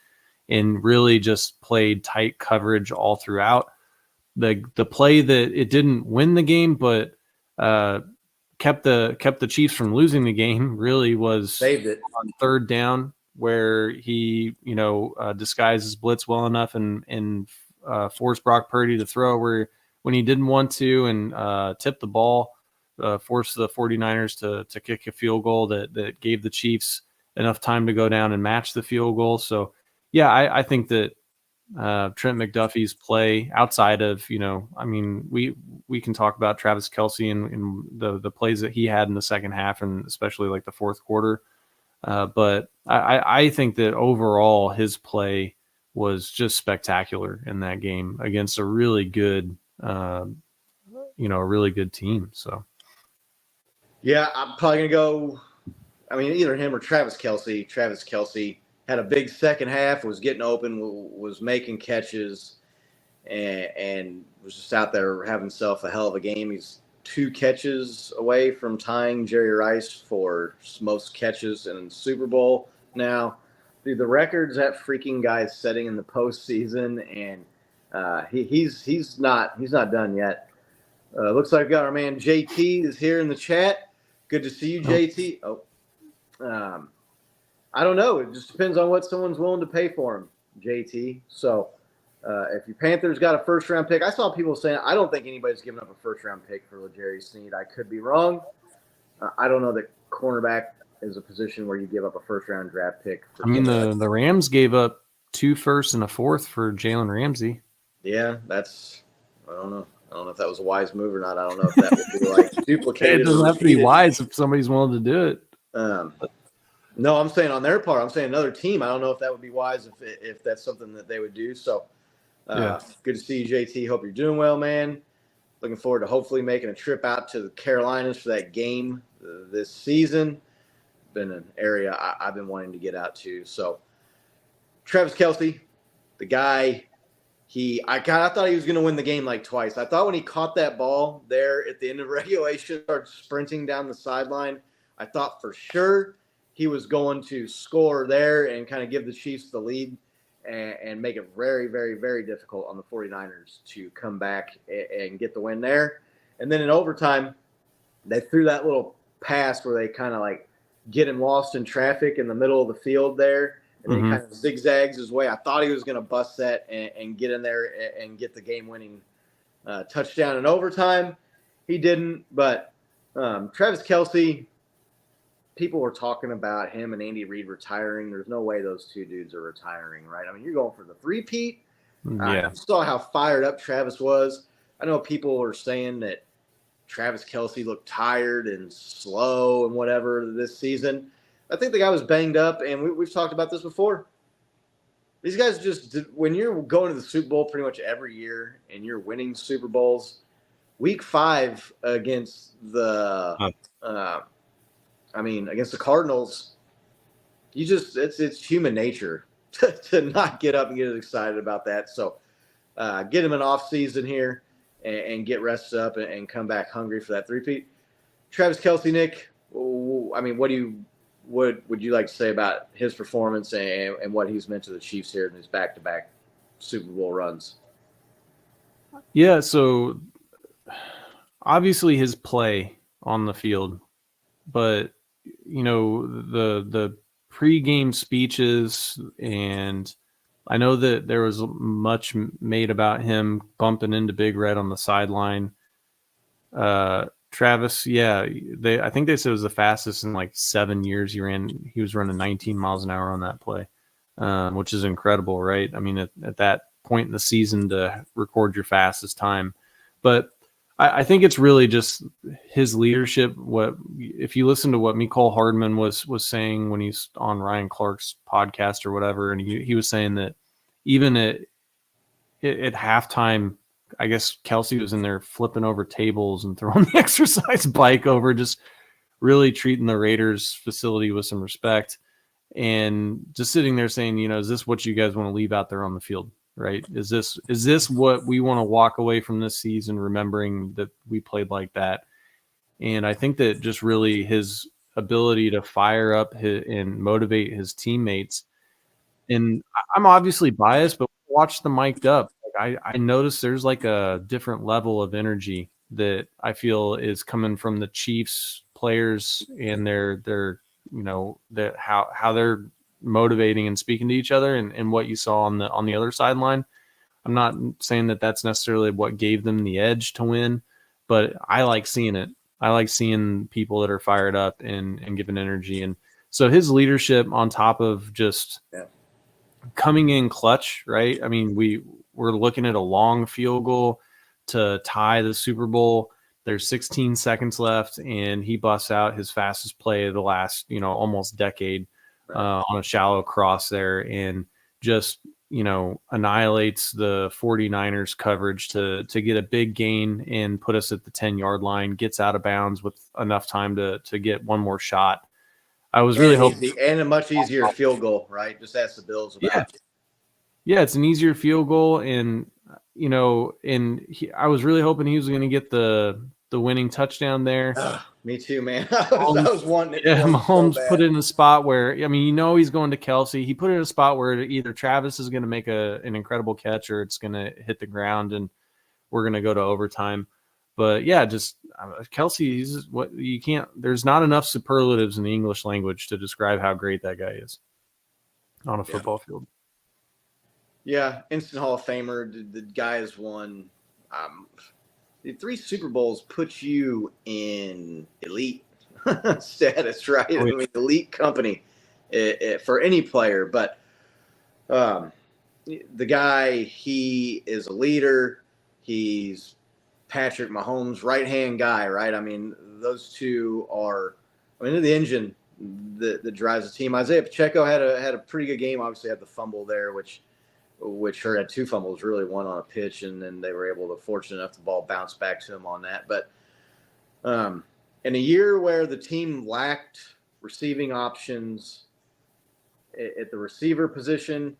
and really just played tight coverage all throughout. The play that it didn't win the game, but kept the Chiefs from losing the game, really was saved it on third down, where he disguised his blitz well enough and forced Brock Purdy to throw where when he didn't want to, and tipped the ball, forced the 49ers to kick a field goal that gave the Chiefs enough time to go down and match the field goal. So yeah, I think that Trent McDuffie's play outside of, we can talk about Travis Kelce and the plays that he had in the second half, and especially the fourth quarter. But I think that overall his play was just spectacular in that game against a really good, a really good team. So, Yeah, I'm probably going to go. I mean, either him or Travis Kelce. Travis Kelce had a big second half, was getting open, was making catches, and was just out there having himself a hell of a game. He's 2 catches away from tying Jerry Rice for most catches in the Super Bowl now. Dude, the records that freaking guy is setting in the postseason, and he's not done yet. Looks like we got our man JT is here in the chat. Good to see you, JT. I don't know. It just depends on what someone's willing to pay for him, JT. So if your Panthers got a first-round pick, I saw people saying, I don't think anybody's giving up a first-round pick for L'Jarius Sneed. I could be wrong. I don't know that cornerback is a position where you give up a first-round draft pick. I mean, the Rams gave up 2 firsts and a 4th for Jalen Ramsey. Yeah, I don't know. I don't know if that was a wise move or not. I don't know if that would be like duplicated. It doesn't have to be wise if somebody's willing to do it. No, I'm saying on their part. I'm saying another team. I don't know if that would be wise if that's something that they would do. So, Good to see you, JT. Hope you're doing well, man. Looking forward to hopefully making a trip out to the Carolinas for that game this season. Been an area I've been wanting to get out to. So, Travis Kelce, the guy. I thought he was going to win the game like twice. I thought when he caught that ball there at the end of regulation, started sprinting down the sideline, I thought for sure he was going to score there and kind of give the Chiefs the lead and make it very, very, very difficult on the 49ers to come back and get the win there. And then in overtime, they threw that little pass where they kind of like get him lost in traffic in the middle of the field there. And then he kind of zigzags his way. I thought he was going to bust that and get in there and get the game-winning touchdown in overtime. He didn't. But Travis Kelce, people were talking about him and Andy Reid retiring. There's no way those 2 dudes are retiring, right? I mean, you're going for the three-peat. Yeah. I saw how fired up Travis was. I know people are saying that Travis Kelce looked tired and slow and whatever this season. I think the guy was banged up, and we've talked about this before. These guys when you're going to the Super Bowl pretty much every year and you're winning Super Bowls, week 5 against against the Cardinals, it's human nature to not get up and get excited about that. So get him an off season here and get rested up and come back hungry for that three-peat. Travis Kelce, Nick, I mean, what would you like to say about his performance and what he's meant to the Chiefs here in his back-to-back Super Bowl runs? Yeah, so obviously his play on the field, but the pre-game speeches, and I know that there was much made about him bumping into Big Red on the sideline. Travis, I think they said it was the fastest in like 7 years he was running 19 miles an hour on that play, which is incredible, right? I mean, at that point in the season to record your fastest time. But I think it's really just his leadership. If you listen to what Mecole Hardman was saying when he's on Ryan Clark's podcast or whatever, and he was saying that even at halftime, I guess Kelce was in there flipping over tables and throwing the exercise bike over, just really treating the Raiders facility with some respect, and just sitting there saying, is this what you guys want to leave out there on the field? Right? Is this what we want to walk away from this season, remembering that we played like that? And I think that just really his ability to fire up and motivate his teammates. And I'm obviously biased, but watch the mic'd up. I noticed there's like a different level of energy that I feel is coming from the Chiefs players and their how they're motivating and speaking to each other, and what you saw on the other sideline. I'm not saying that that's necessarily what gave them the edge to win, but I like seeing it. I like seeing people that are fired up and giving energy. And so his leadership on top of just coming in clutch, right? I mean, we're looking at a long field goal to tie the Super Bowl. There's 16 seconds left, and he busts out his fastest play of the last, almost decade on a shallow cross there, and just annihilates the 49ers coverage to get a big gain and put us at the 10-yard line, gets out of bounds with enough time to get one more shot. I was really hoping, and a much easier field goal, right? Just ask the Bills about it. Yeah, it's an easier field goal, and I was really hoping he was going to get the winning touchdown there. Me too, man. I was wanting it. Yeah, for him Mahomes so put it in a spot where, he's going to Kelsey. He put it in a spot where either Travis is going to make an incredible catch or it's going to hit the ground and we're going to go to overtime. But yeah, just Kelsey, there's not enough superlatives in the English language to describe how great that guy is on a football field. Yeah, instant Hall of Famer. The guy has won the 3 Super Bowls. Puts you in elite status, right? I mean, elite company for any player. But the guy, he is a leader. He's Patrick Mahomes' right-hand guy, right? I mean, those two are the engine that drives the team. Isaiah Pacheco had a pretty good game. Obviously had the fumble there, which hurt, had 2 fumbles, really, one on a pitch, and then they were able to, fortunate enough, the ball bounced back to him on that. But in a year where the team lacked receiving options at the receiver position,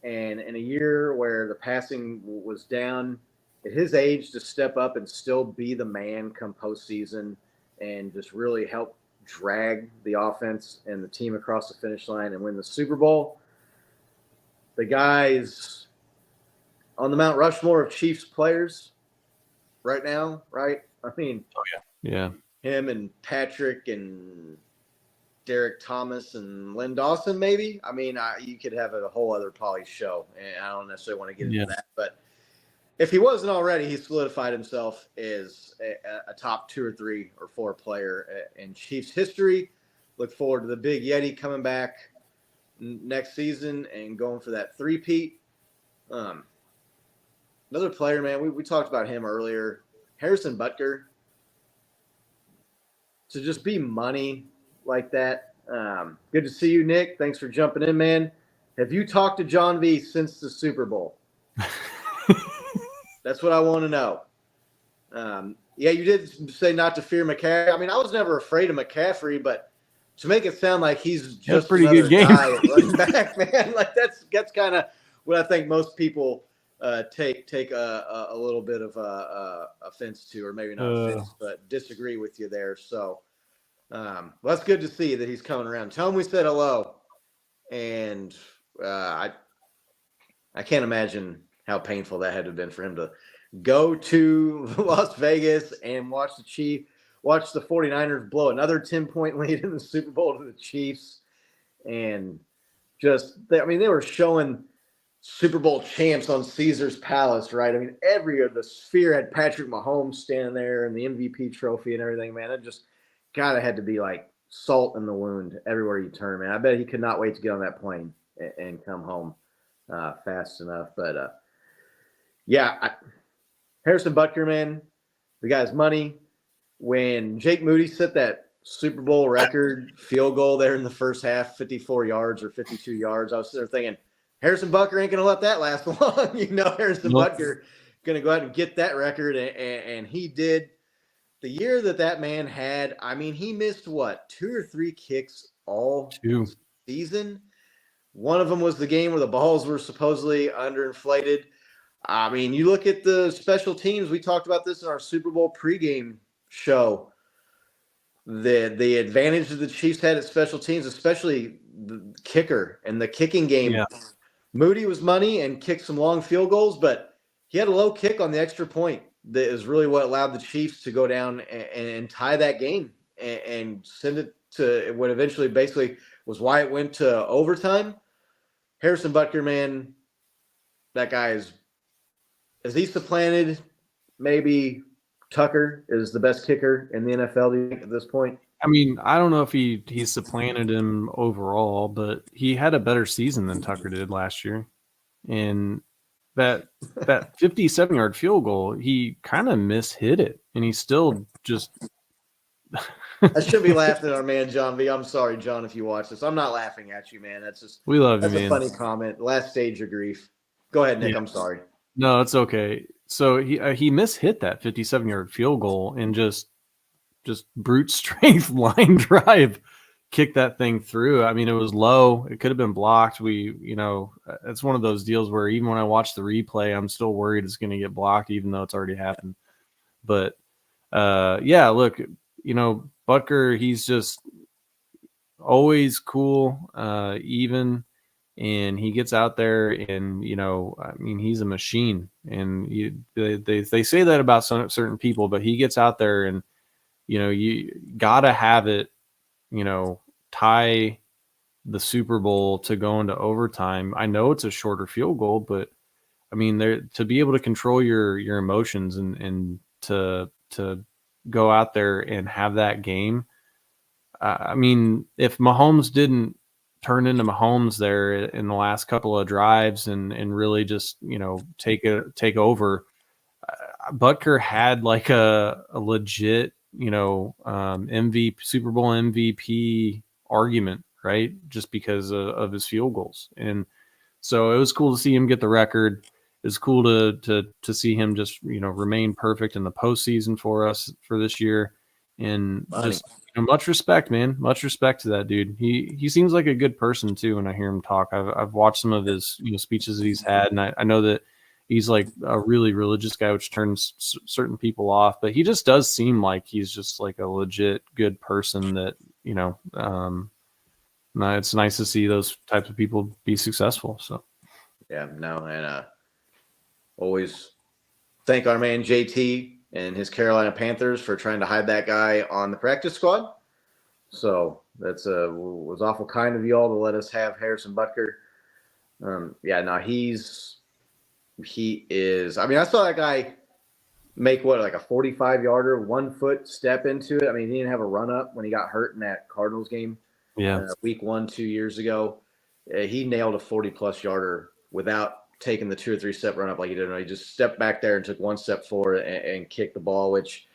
and in a year where the passing was down, at his age, to step up and still be the man come postseason and just really help drag the offense and the team across the finish line and win the Super Bowl. The guy's on the Mount Rushmore of Chiefs players right now, right? I mean, yeah, him and Patrick and Derek Thomas and Lynn Dawson, maybe. I mean, you could have a whole other Polly show, and I don't necessarily want to get into that. But if he wasn't already, he solidified himself as a top 2 or 3 or 4 player in Chiefs history. Look forward to the Big Yeti coming back next season and going for that 3-peat. Another player, man, we talked about him earlier, Harrison Butker. To just be money like that. Good to see you, Nick. Thanks for jumping in, man. Have you talked to John V since the Super Bowl? That's what I want to know. Yeah, you did say not to fear McCaffrey. I mean, I was never afraid of McCaffrey, but to make it sound like he's just a pretty good game guy at running back, man, like that's kind of what I think most people take a little bit of offense to, or maybe not offense, but disagree with you there. So, well, that's good to see that he's coming around. Tell him we said hello, and I can't imagine how painful that had to have been for him to go to Las Vegas and watch the 49ers blow another 10-point lead in the Super Bowl to the Chiefs. And they were showing Super Bowl champs on Caesar's Palace, right? I mean, the Sphere had Patrick Mahomes standing there and the MVP trophy and everything, man. It just had to be like salt in the wound everywhere you turn, man. I bet he could not wait to get on that plane and come home fast enough. But, Harrison Butker, man, the guy's money. When Jake Moody set that Super Bowl record field goal there in the first half, 54 yards or 52 yards, I was there thinking, Harrison Butker ain't going to let that last long. Harrison Butker going to go out and get that record, and he did. The year that man had, I mean, he missed, 2 or 3 kicks all season? One of them was the game where the balls were supposedly underinflated. I mean, you look at the special teams. We talked about this in our Super Bowl pregame show. The advantage that the Chiefs had at special teams, especially the kicker and the kicking game. Yeah. Moody was money and kicked some long field goals, but he had a low kick on the extra point. That is really what allowed the Chiefs to go down and tie that game and send it to what eventually basically was why it went to overtime. Harrison Butker, man, that guy is he supplanted maybe Tucker is the best kicker in the NFL at this point? I mean, I don't know if he supplanted him overall, but he had a better season than Tucker did last year. And that 57-yard field goal, he kind of mishit it, and he still just I should be laughing at our man John V. I'm sorry, John, if you watch this. I'm not laughing at you, man. We love you, That's a man. funny comment. Last stage of grief. Go ahead, Nick. Yeah. I'm sorry. No, it's okay. So he mishit that 57-yard field goal and just brute strength line drive kicked that thing through. I mean, it was low. It could have been blocked. It's one of those deals where even when I watch the replay, I'm still worried it's going to get blocked, even though it's already happened. But yeah, look, Butker, he's just always cool, even, and he gets out there and, I mean, he's a machine. And they say that about certain people, but he gets out there and, you gotta have it, tie the Super Bowl to go into overtime. I know it's a shorter field goal, but I mean, to be able to control your emotions and to go out there and have that game. I mean, if Mahomes didn't turn into Mahomes there in the last couple of drives and really just take over, Butker had like a legit MVP, Super Bowl MVP argument, right? Just because of his field goals. And so it was cool to see him get the record. It's cool to see him just remain perfect in the postseason for us for this year. And just much respect, man. Much respect to that dude. He seems like a good person too. When I hear him talk, I've watched some of his speeches that he's had, and I know that he's like a really religious guy, which turns certain people off. But he just does seem like he's just like a legit good person. That it's nice to see those types of people be successful. So yeah, no, and always thank our man JT and his Carolina Panthers for trying to hide that guy on the practice squad. So that's was awful kind of you all to let us have Harrison Butker. Yeah, no, he is. I mean, I saw that guy make like a 45-yarder, 1 foot step into it. I mean, he didn't have a run up when he got hurt in that Cardinals game. Yeah, week 1, 2 years ago. He nailed a 40+ yarder without taking the 2 or 3 step run up like he did. He just stepped back there and took 1 step forward and kicked the ball, which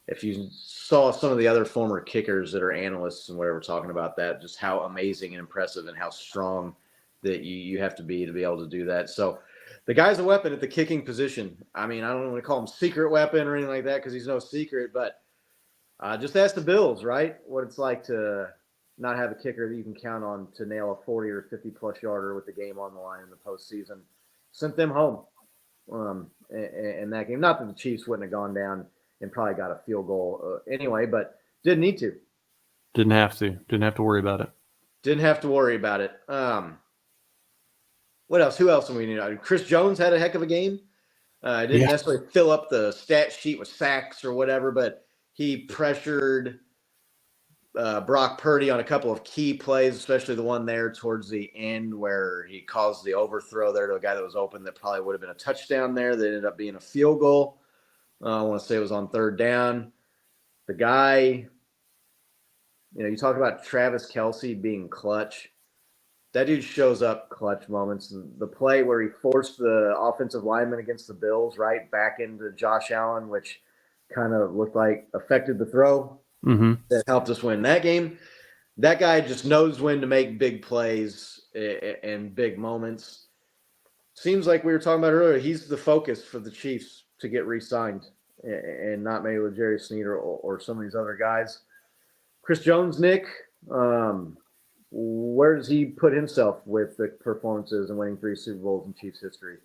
if you saw some of the other former kickers that are analysts and whatever talking about that, just how amazing and impressive and how strong that you have to be able to do that. So the guy's a weapon at the kicking position. I mean, I don't want to call him secret weapon or anything like that because he's no secret, but just ask the Bills, right? What it's like to not have a kicker that you can count on to nail a 40 or 50+ yarder with the game on the line in the postseason. Sent them home in that game. Not that the Chiefs wouldn't have gone down and probably got a field goal anyway, but didn't need to. Didn't have to worry about it. Didn't have to worry about it. What else? Who else do we need? Chris Jones had a heck of a game. Didn't necessarily fill up the stat sheet with sacks or whatever, but he pressured Brock Purdy on a couple of key plays, especially the one there towards the end where he caused the overthrow there to a guy that was open that probably would have been a touchdown there that ended up being a field goal. I want to say it was on 3rd down. The guy, you talk about Travis Kelce being clutch. That dude shows up clutch moments. The play where he forced the offensive lineman against the Bills right back into Josh Allen, which kind of looked like affected the throw. Mm-hmm. That helped us win that game. That guy just knows when to make big plays and big moments. Seems like we were talking about earlier, he's the focus for the Chiefs to get re-signed and not maybe with Jerry Sneed or some of these other guys. Chris Jones, Nick, where does he put himself with the performances and winning 3 Super Bowls in Chiefs history?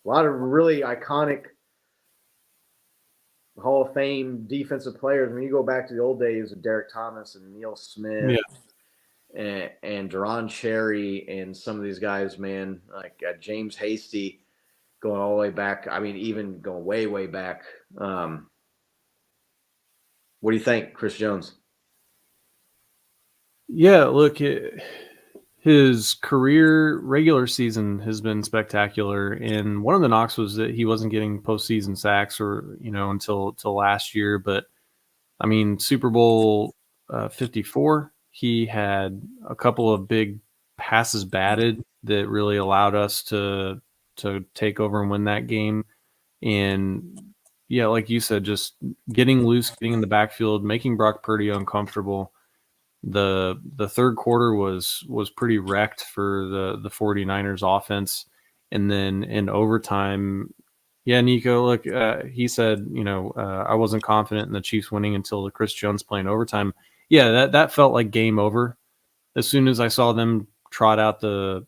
A lot of really iconic Hall of Fame defensive players. When you go back to the old days of Derek Thomas and Neil Smith and Deron Cherry and some of these guys, man, like James Hasty going all the way back. I mean, even going way, way back. What do you think, Chris Jones? Yeah, look, his career regular season has been spectacular, and one of the knocks was that he wasn't getting postseason sacks until last year. But I mean, Super Bowl 54, he had a couple of big passes batted that really allowed us to take over and win that game. And yeah, like you said, just getting loose, getting in the backfield, making Brock Purdy uncomfortable. The third quarter was pretty wrecked for the 49ers offense. And then in overtime, yeah, Nico, look, he said, I wasn't confident in the Chiefs winning until the Chris Jones playing overtime. Yeah, that felt like game over. As soon as I saw them trot out the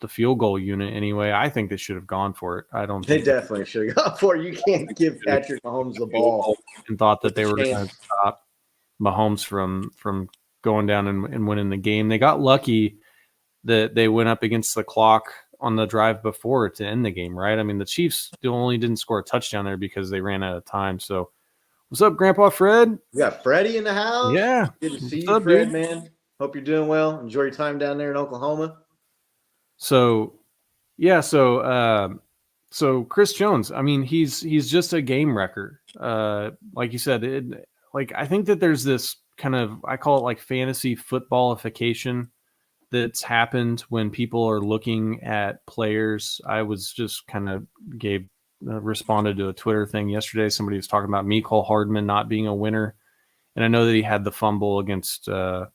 field goal unit anyway, I think they should have gone for it. I don't They think definitely should have gone for it. You can't give Patrick Mahomes the ball and thought that with they a were going to chance. stop Mahomes from going down and winning the game. They got lucky that they went up against the clock on the drive before to end the game, right? I mean, the Chiefs only didn't score a touchdown there because they ran out of time. So, what's up, Grandpa Fred? We got Freddie in the house. Yeah. Good to see What's you, up, Fred, dude? man. Hope you're doing well. Enjoy your time down there in Oklahoma. So, yeah, so Chris Jones, I mean, he's just a game wrecker. Like you said, I think that there's this kind of, I call it like fantasy footballification that's happened when people are looking at players. I was just kind of responded to a Twitter thing yesterday. Somebody was talking about Mecole Hardman not being a winner, and I know that he had the fumble against the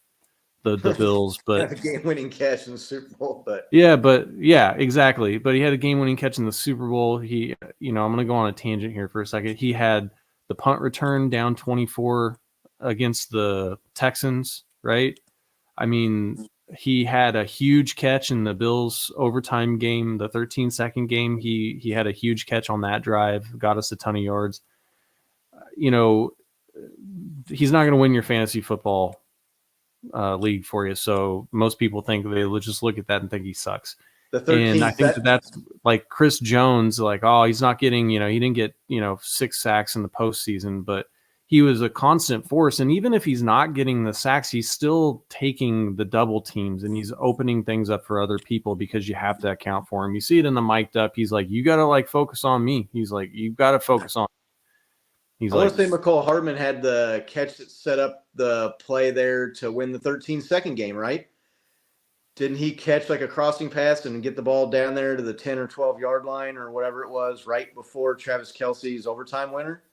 Bills, but a game-winning catch in the Super Bowl. But yeah, exactly. But he had a game-winning catch in the Super Bowl. He, I'm going to go on a tangent here for a second. He had the punt return down 24 against the Texans, right? I mean, he had a huge catch in the Bills overtime game, the 13-second game. He had a huge catch on that drive, got us a ton of yards. He's not going to win your fantasy football league for you. So most people think they'll just look at that and think he sucks. And I think that's like Chris Jones, like, oh, he's not getting, he didn't get, 6 sacks in the postseason, but he was a constant force. And even if he's not getting the sacks, he's still taking the double teams and he's opening things up for other people because you have to account for him. You see it in the mic'd up. He's like, you got to like focus on me. He's like, you've got to focus on me. I want to say Mecole Hardman had the catch that set up the play there to win the 13-second game, right? Didn't he catch like a crossing pass and get the ball down there to the 10 or 12-yard line or whatever it was right before Travis Kelce's overtime winner?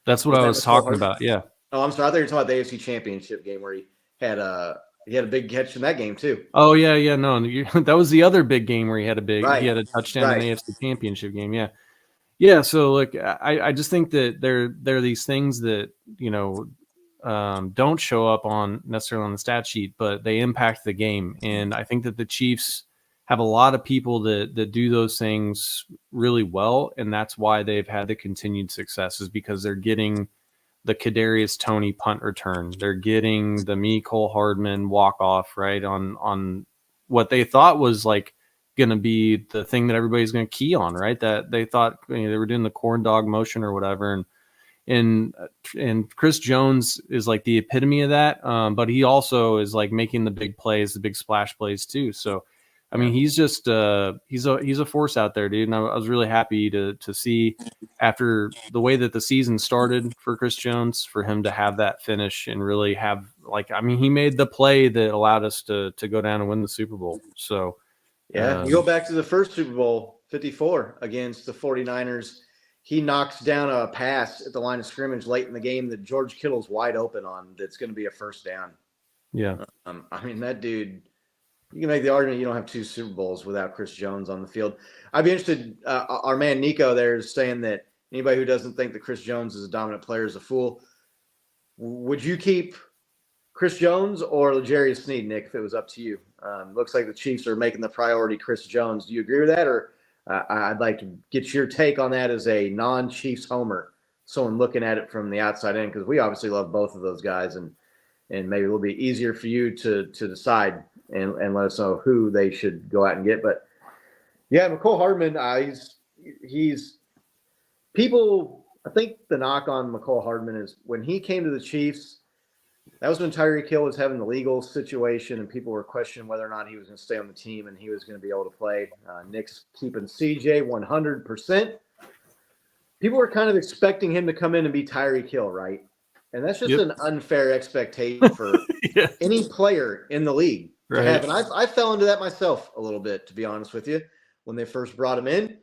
That's what I was talking about, yeah. Oh, I'm sorry. I thought you were talking about the AFC Championship game where he had a big catch in that game too. Oh, yeah, no. That was the other big game where he had he had a touchdown in the AFC Championship game, yeah. Yeah, so like I just think that there are these things that don't show up on necessarily on the stat sheet, but they impact the game. And I think that the Chiefs have a lot of people that do those things really well, and that's why they've had the continued success is because they're getting the Kadarius Toney punt return, they're getting the Mecole Hardman walk off right on what they thought was like going to be the thing that everybody's going to key on, right? That they thought they were doing the corn dog motion or whatever. And Chris Jones is like the epitome of that. But he also is like making the big plays, the big splash plays too. So, I mean, he's just, he's a force out there, dude. And I was really happy to see after the way that the season started for Chris Jones, for him to have that finish and really have he made the play that allowed us to go down and win the Super Bowl. So, yeah, you go back to the first Super Bowl, 54 against the 49ers. He knocks down a pass at the line of scrimmage late in the game that George Kittle's wide open on. That's going to be a first down. Yeah. I mean, that dude, you can make the argument you don't have 2 Super Bowls without Chris Jones on the field. I'd be interested. Our man Nico there is saying that anybody who doesn't think that Chris Jones is a dominant player is a fool. Would you keep Chris Jones or L'Jarius Sneed, Nick, if it was up to you? Looks like the Chiefs are making the priority Chris Jones. Do you agree with that? Or I'd like to get your take on that as a non-Chiefs homer, someone looking at it from the outside in, because we obviously love both of those guys, and maybe it'll be easier for you to decide and let us know who they should go out and get. But, yeah, Mecole Hardman, he's – people – I think the knock on Mecole Hardman is when he came to the Chiefs, that was when Tyreek Hill was having the legal situation and people were questioning whether or not he was going to stay on the team and he was going to be able to play. Nick's keeping CJ 100%. People were kind of expecting him to come in and be Tyreek Hill, right? And that's just an unfair expectation for any player in the league to have. And I fell into that myself a little bit, to be honest with you, when they first brought him in.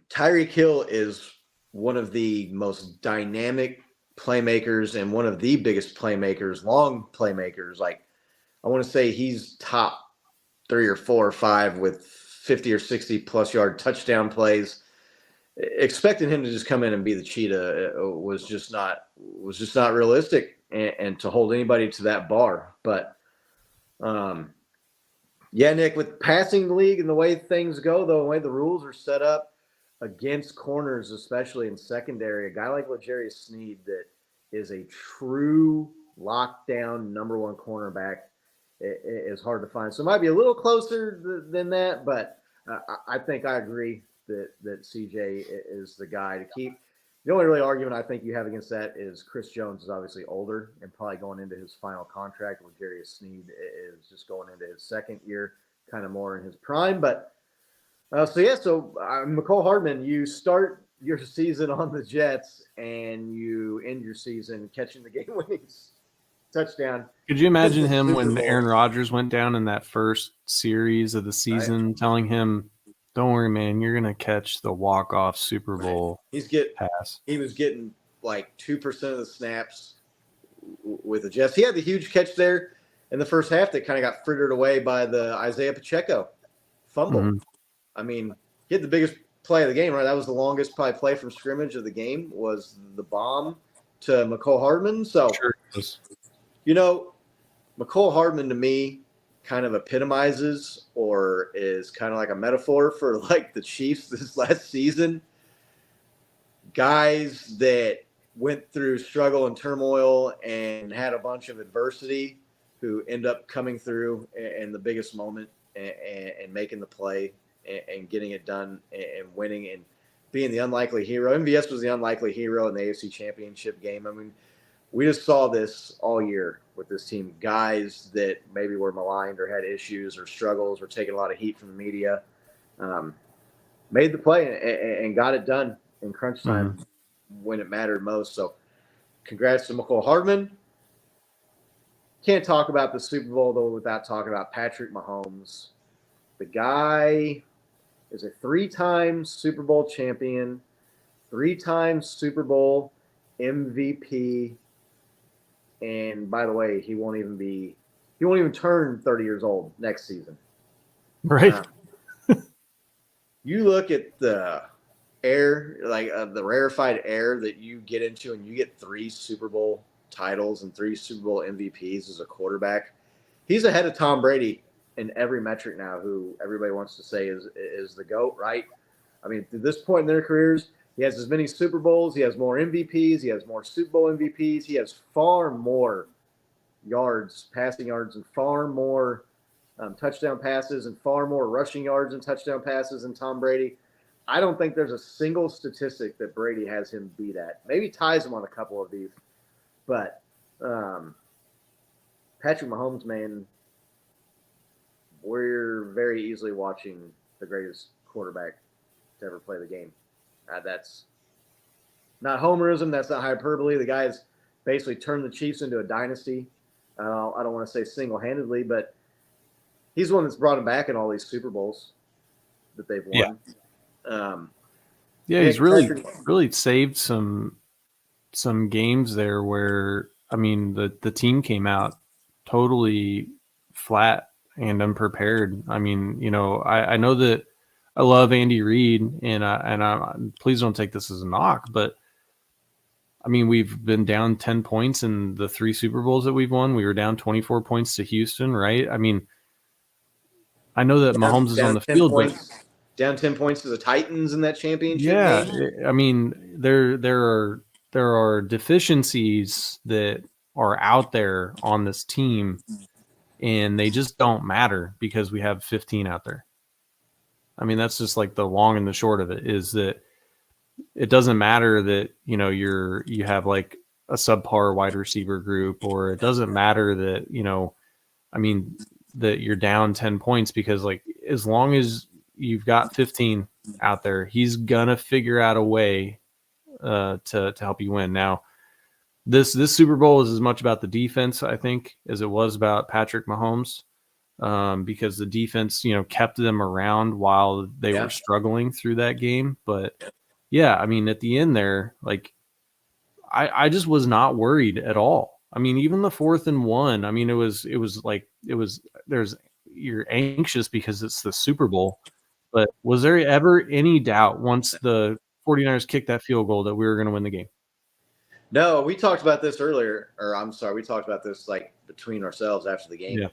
Tyreek Hill is one of the most dynamic playmakers and one of the biggest playmakers, long playmakers. Like, I want to say he's top 3 or 4 or 5 with 50 or 60 plus yard touchdown plays. Expecting him to just come in and be the cheetah was just not realistic, and to hold anybody to that bar. But yeah, Nick, with passing the league and the way things go, though, the way the rules are set up against corners, especially in secondary, a guy like L'Jarius Sneed that is a true lockdown number 1 cornerback is hard to find. So it might be a little closer than that, but I think I agree that CJ is the guy to keep. The only really argument I think you have against that is Chris Jones is obviously older and probably going into his final contract. L'Jarius Sneed is just going into his second year, kind of more in his prime. But McCole Hardman, you start your season on the Jets and you end your season catching the game-winning touchdown. Could you imagine him when Aaron Rodgers went down in that first series of the season, telling him, "Don't worry, man, you're gonna catch the walk-off Super Bowl pass." He was getting like 2% of the snaps with the Jets. He had the huge catch there in the first half that kind of got frittered away by the Isaiah Pacheco fumble. Mm-hmm. I mean, he had the biggest play of the game, right? That was the longest probably play from scrimmage of the game, was the bomb to McCole Hardman. So, McCole Hardman to me kind of epitomizes or is kind of like a metaphor for like the Chiefs this last season. Guys that went through struggle and turmoil and had a bunch of adversity who end up coming through in the biggest moment and making the play and getting it done and winning and being the unlikely hero. MVS was the unlikely hero in the AFC Championship game. I mean, we just saw this all year with this team. Guys that maybe were maligned or had issues or struggles or taking a lot of heat from the media made the play and got it done in crunch time when it mattered most. So congrats to McCole Hardman. Can't talk about the Super Bowl, though, without talking about Patrick Mahomes. The guy is a 3-time Super Bowl champion, 3-time Super Bowl MVP. And by the way, he won't even turn 30 years old next season. Right. You look at the air, like the rarefied air that you get into, and you get 3 Super Bowl titles and 3 Super Bowl MVPs as a quarterback. He's ahead of Tom Brady in every metric now, who everybody wants to say is the GOAT, right? I mean, to this point in their careers, he has as many Super Bowls, he has more MVPs, he has more Super Bowl MVPs, he has far more yards, passing yards, and far more touchdown passes and far more rushing yards and touchdown passes than Tom Brady. I don't think there's a single statistic that Brady has him beat at. Maybe ties him on a couple of these. But Patrick Mahomes, man, we're very easily watching the greatest quarterback to ever play the game. That's not homerism. That's not hyperbole. The guy's basically turned the Chiefs into a dynasty. I don't want to say single-handedly, but he's the one that's brought him back in all these Super Bowls that they've won. He's really saved some games there where, I mean, the team came out totally flat and unprepared. I mean, I know that I love Andy Reid, and I please don't take this as a knock, but I mean, we've been down 10 points in the 3 Super Bowls that we've won. We were down 24 points to Houston, right? I mean, I know that Mahomes is on the field, but down 10 points to the Titans in that championship game. I mean, there are deficiencies that are out there on this team, and they just don't matter because we have 15 out there. I mean, that's just like the long and the short of it, is that it doesn't matter that, you have like a subpar wide receiver group, or it doesn't matter that, that you're down 10 points, because like, as long as you've got 15 out there, he's gonna figure out a way to help you win. Now, this Super Bowl is as much about the defense, I think, as it was about Patrick Mahomes, because the defense, kept them around while they were struggling through that game. But yeah, I mean, at the end there, like I just was not worried at all. I mean, even the 4th and 1, I mean, you're anxious because it's the Super Bowl, but was there ever any doubt once the 49ers kicked that field goal that we were going to win the game? No, we talked about this earlier, or I'm sorry, we talked about this like between ourselves after the game. Yeah.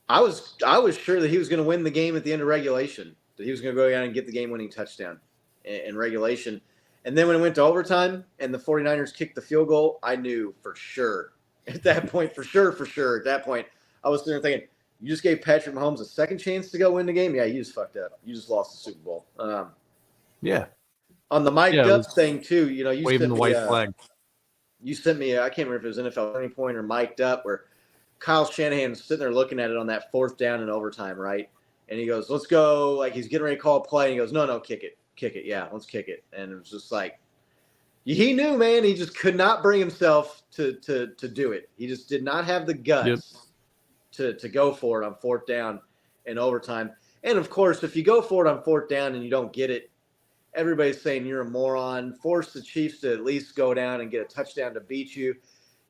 I was sure that he was going to win the game at the end of regulation, that he was going to go down and get the game-winning touchdown in regulation. And then when it went to overtime and the 49ers kicked the field goal, I knew for sure at that point, at that point, I was sitting there thinking, you just gave Patrick Mahomes a second chance to go win the game? Yeah, you just fucked up. You just lost the Super Bowl. Yeah. On the mic'd up thing, too, you waving the white flag. You sent me, I can't remember if it was NFL Turning Point or mic'd up, where Kyle Shanahan's sitting there looking at it on that 4th down in overtime, right? And he goes, let's go. Like, he's getting ready to call a play. And he goes, no, kick it. Yeah, let's kick it. And it was just like, he knew, man, he just could not bring himself to do it. He just did not have the guts to go for it on 4th down in overtime. And, of course, if you go for it on 4th down and you don't get it, everybody's saying you're a moron. Force the Chiefs to at least go down and get a touchdown to beat you.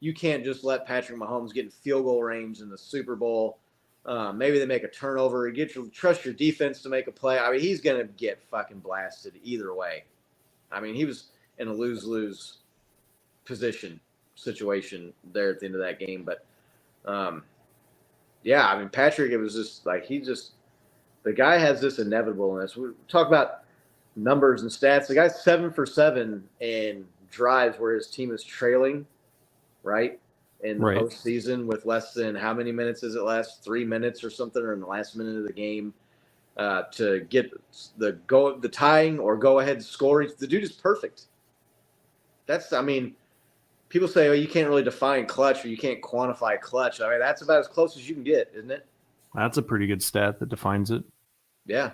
You can't just let Patrick Mahomes get in field goal range in the Super Bowl. Maybe they make a turnover. Trust your defense to make a play. I mean, he's going to get fucking blasted either way. I mean, he was in a lose-lose situation there at the end of that game. But, yeah, I mean, Patrick, it was just like the guy has this inevitableness. We talk about numbers and stats. The guy's 7 for 7 in drives where his team is trailing, right? In the postseason with less than how many minutes is it last? 3 minutes or something, or in the last minute of the game to get the tying or go ahead scoring. The dude is perfect. I mean, people say, oh, you can't really define clutch or you can't quantify clutch. I mean, that's about as close as you can get, isn't it? That's a pretty good stat that defines it. Yeah.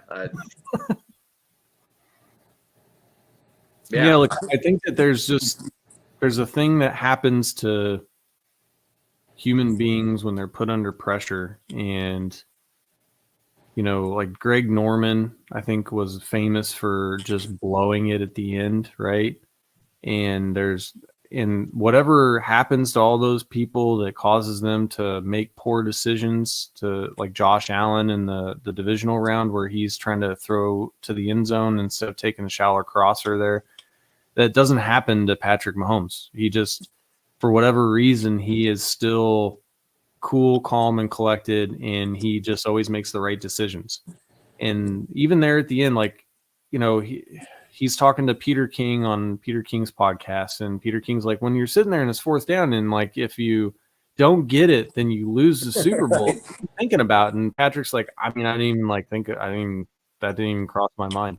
Yeah, look, I think that there's a thing that happens to human beings when they're put under pressure. And, like Greg Norman, I think, was famous for just blowing it at the end, right? And whatever happens to all those people that causes them to make poor decisions, to like Josh Allen in the divisional round where he's trying to throw to the end zone instead of taking a shallow crosser there. That doesn't happen to Patrick Mahomes. He just, for whatever reason, he is still cool, calm, and collected, and he just always makes the right decisions. And even there at the end, like, he's talking to Peter King on Peter King's podcast, and Peter King's like, when you're sitting there and it's 4th down, and like if you don't get it, then you lose the Super Bowl. What are you thinking about? And Patrick's like, I mean, that didn't even cross my mind.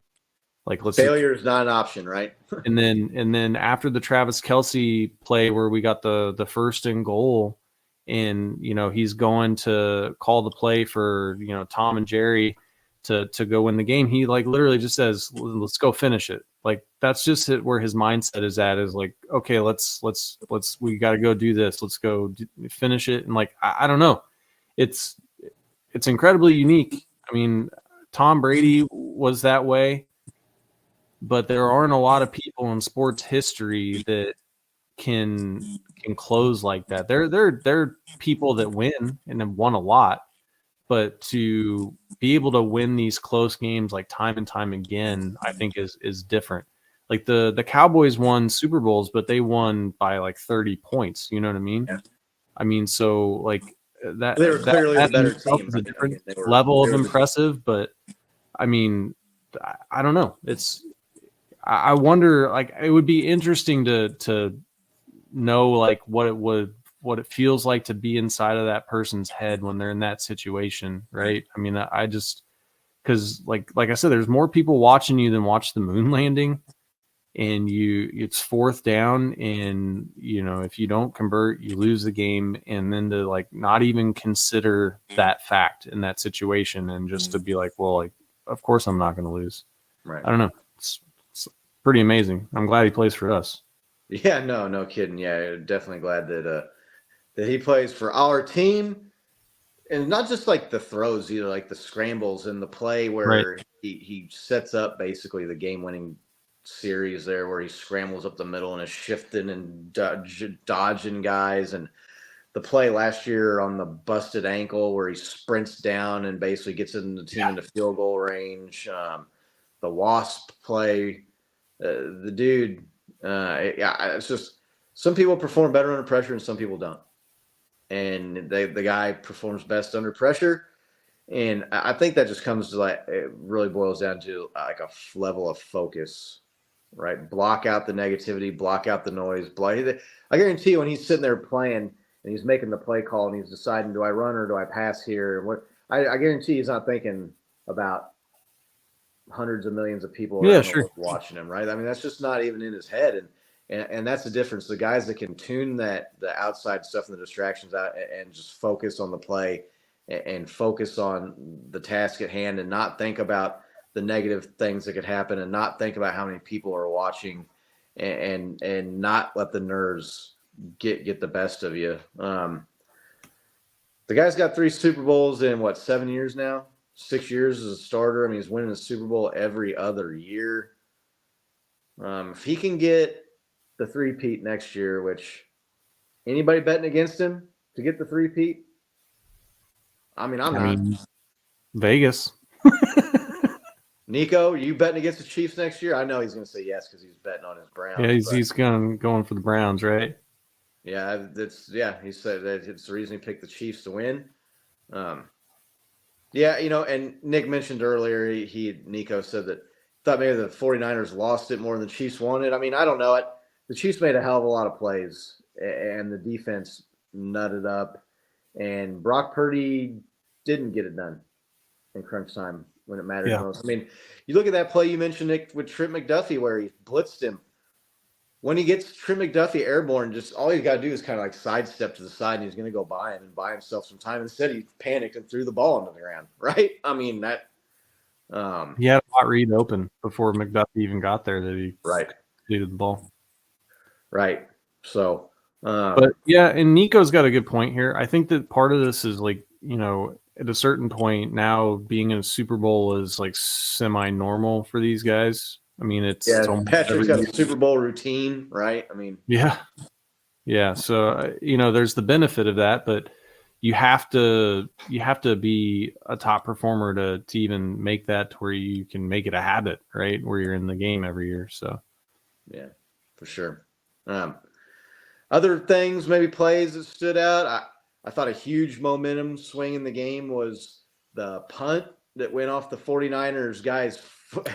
Like, failure is not an option, right? and then after the Travis Kelce play where we got the 1st and goal, and he's going to call the play for Tom and Jerry to go win the game, he like literally just says, let's go finish it. Like, that's just where his mindset is at, is like, okay, let's we got to go do this. Let's go finish it. And like, I don't know. It's incredibly unique. I mean, Tom Brady was that way, but there aren't a lot of people in sports history that can close like that. There are people that win and have won a lot, but to be able to win these close games like time and time again, I think is different. Like the Cowboys won Super Bowls, but they won by like 30 points. You know what I mean? Yeah. I mean, so like that they were clearly a better team. Is a different level of impressive, but I mean, I don't know. I wonder, like, it would be interesting to know like what it feels like to be inside of that person's head when they're in that situation, right? I mean, I just, because like I said, there's more people watching you than watch the moon landing, and it's 4th down, and if you don't convert, you lose the game, and then to like not even consider that fact in that situation, and just to be like, well, like, of course I'm not going to lose. Right. I don't know. It's pretty amazing. I'm glad he plays for us. Yeah, no kidding. Yeah, definitely glad that he plays for our team, and not just like the throws either, like the scrambles and the play where he sets up basically the game-winning series there where he scrambles up the middle and is shifting and dodging guys. And the play last year on the busted ankle where he sprints down and basically gets the team into field goal range. The wasp play, the dude, it's just some people perform better under pressure and some people don't. And the guy performs best under pressure. And I think that just comes to it really boils down to like a level of focus, right? Block out the negativity, block out the noise. I guarantee you when he's sitting there playing and he's making the play call and he's deciding, do I run or do I pass here? And I guarantee he's not thinking about hundreds of millions of people watching him, right? I mean, that's just not even in his head. And that's the difference. The guys that can tune the outside stuff and the distractions out and just focus on the play and focus on the task at hand and not think about the negative things that could happen and not think about how many people are watching and not let the nerves get the best of you. The guy's got 3 Super Bowls in 7 years now? 6 years as a starter. I mean, he's winning the Super Bowl every other year. If he can get the 3-peat next year, which anybody betting against him to get the 3-peat? I mean, Vegas. Nico, are you betting against the Chiefs next year? I know he's going to say yes because he's betting on his Browns. Yeah, he's going for the Browns, right? Yeah, he said that it's the reason he picked the Chiefs to win. Yeah, and Nick mentioned earlier, Nico said that thought maybe the 49ers lost it more than the Chiefs won it. I mean, I don't know it. The Chiefs made a hell of a lot of plays, and the defense nutted up, and Brock Purdy didn't get it done in crunch time when it mattered most. I mean, you look at that play you mentioned, Nick, with Trent McDuffie where he blitzed him. When he gets Trent McDuffie airborne, just all he's got to do is kind of sidestep to the side, and he's going to go by him and buy himself some time. Instead, he panicked and threw the ball into the ground, right? I mean, that he had a hot read open before McDuffie even got there that he completed the ball. Right. So, but yeah, and Nico's got a good point here. I think that part of this is at a certain point now being in a Super Bowl is semi-normal for these guys. I mean, it's Patrick's got a Super Bowl routine, right? I mean, yeah. So there's the benefit of that, but you have to be a top performer to even make that to where you can make it a habit, right? Where you're in the game every year. So, yeah, for sure. Other things, maybe plays that stood out. I thought a huge momentum swing in the game was the punt that went off the 49ers guy's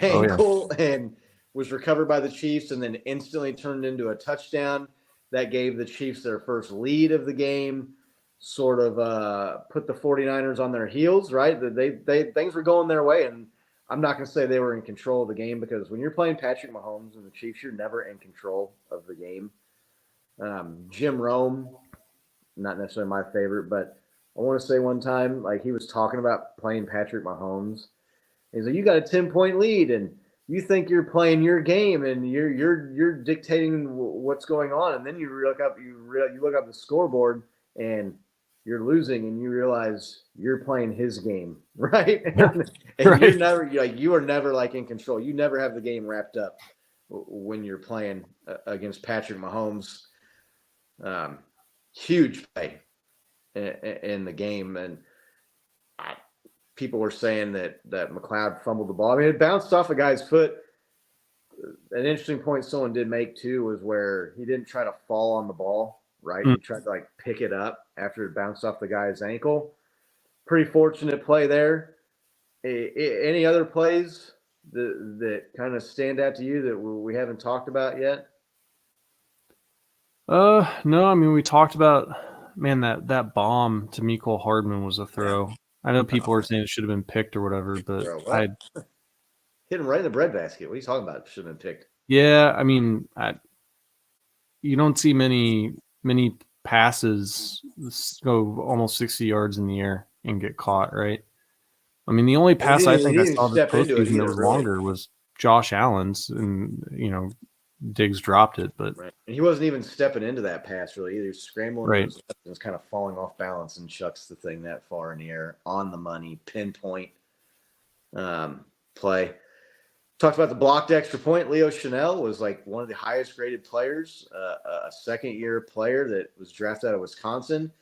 ankle and was recovered by the Chiefs and then instantly turned into a touchdown. That gave the Chiefs their first lead of the game, sort of put the 49ers on their heels, right? They things were going their way, and I'm not going to say they were in control of the game because when you're playing Patrick Mahomes and the Chiefs, you're never in control of the game. Jim Rome, not necessarily my favorite, but I want to say one time, he was talking about playing Patrick Mahomes. He's like, you got a 10-point lead, and you think you're playing your game, and you're dictating what's going on, and then you look up the scoreboard, and you're losing, and you realize you're playing his game, right? And right. You are never in control. You never have the game wrapped up when you're playing against Patrick Mahomes. Huge play in the game, and people were saying that McLeod fumbled the ball. I mean, it bounced off a guy's foot. An interesting point someone did make too was where he didn't try to fall on the ball, right? He tried to pick it up after it bounced off the guy's ankle. Pretty fortunate play there. Any other plays that kind of stand out to you that we haven't talked about yet? No, I mean, we talked about, that bomb to Mecole Hardman was a throw. I know people are saying it should have been picked or whatever, but hit him right in the breadbasket. What are you talking about? It should have been picked. Yeah, I mean, you don't see many passes go almost 60 yards in the air and get caught, right? I mean, the only pass I think I saw this postseason that was longer was Josh Allen's, and Diggs dropped it, but right. And he wasn't even stepping into that pass really either. He was scrambling, right. And was kind of falling off balance and chucks the thing that far in the air on the money, pinpoint play. Talked about the blocked extra point. Leo Chanel was like one of the highest graded players, a second-year player that was drafted out of Wisconsin.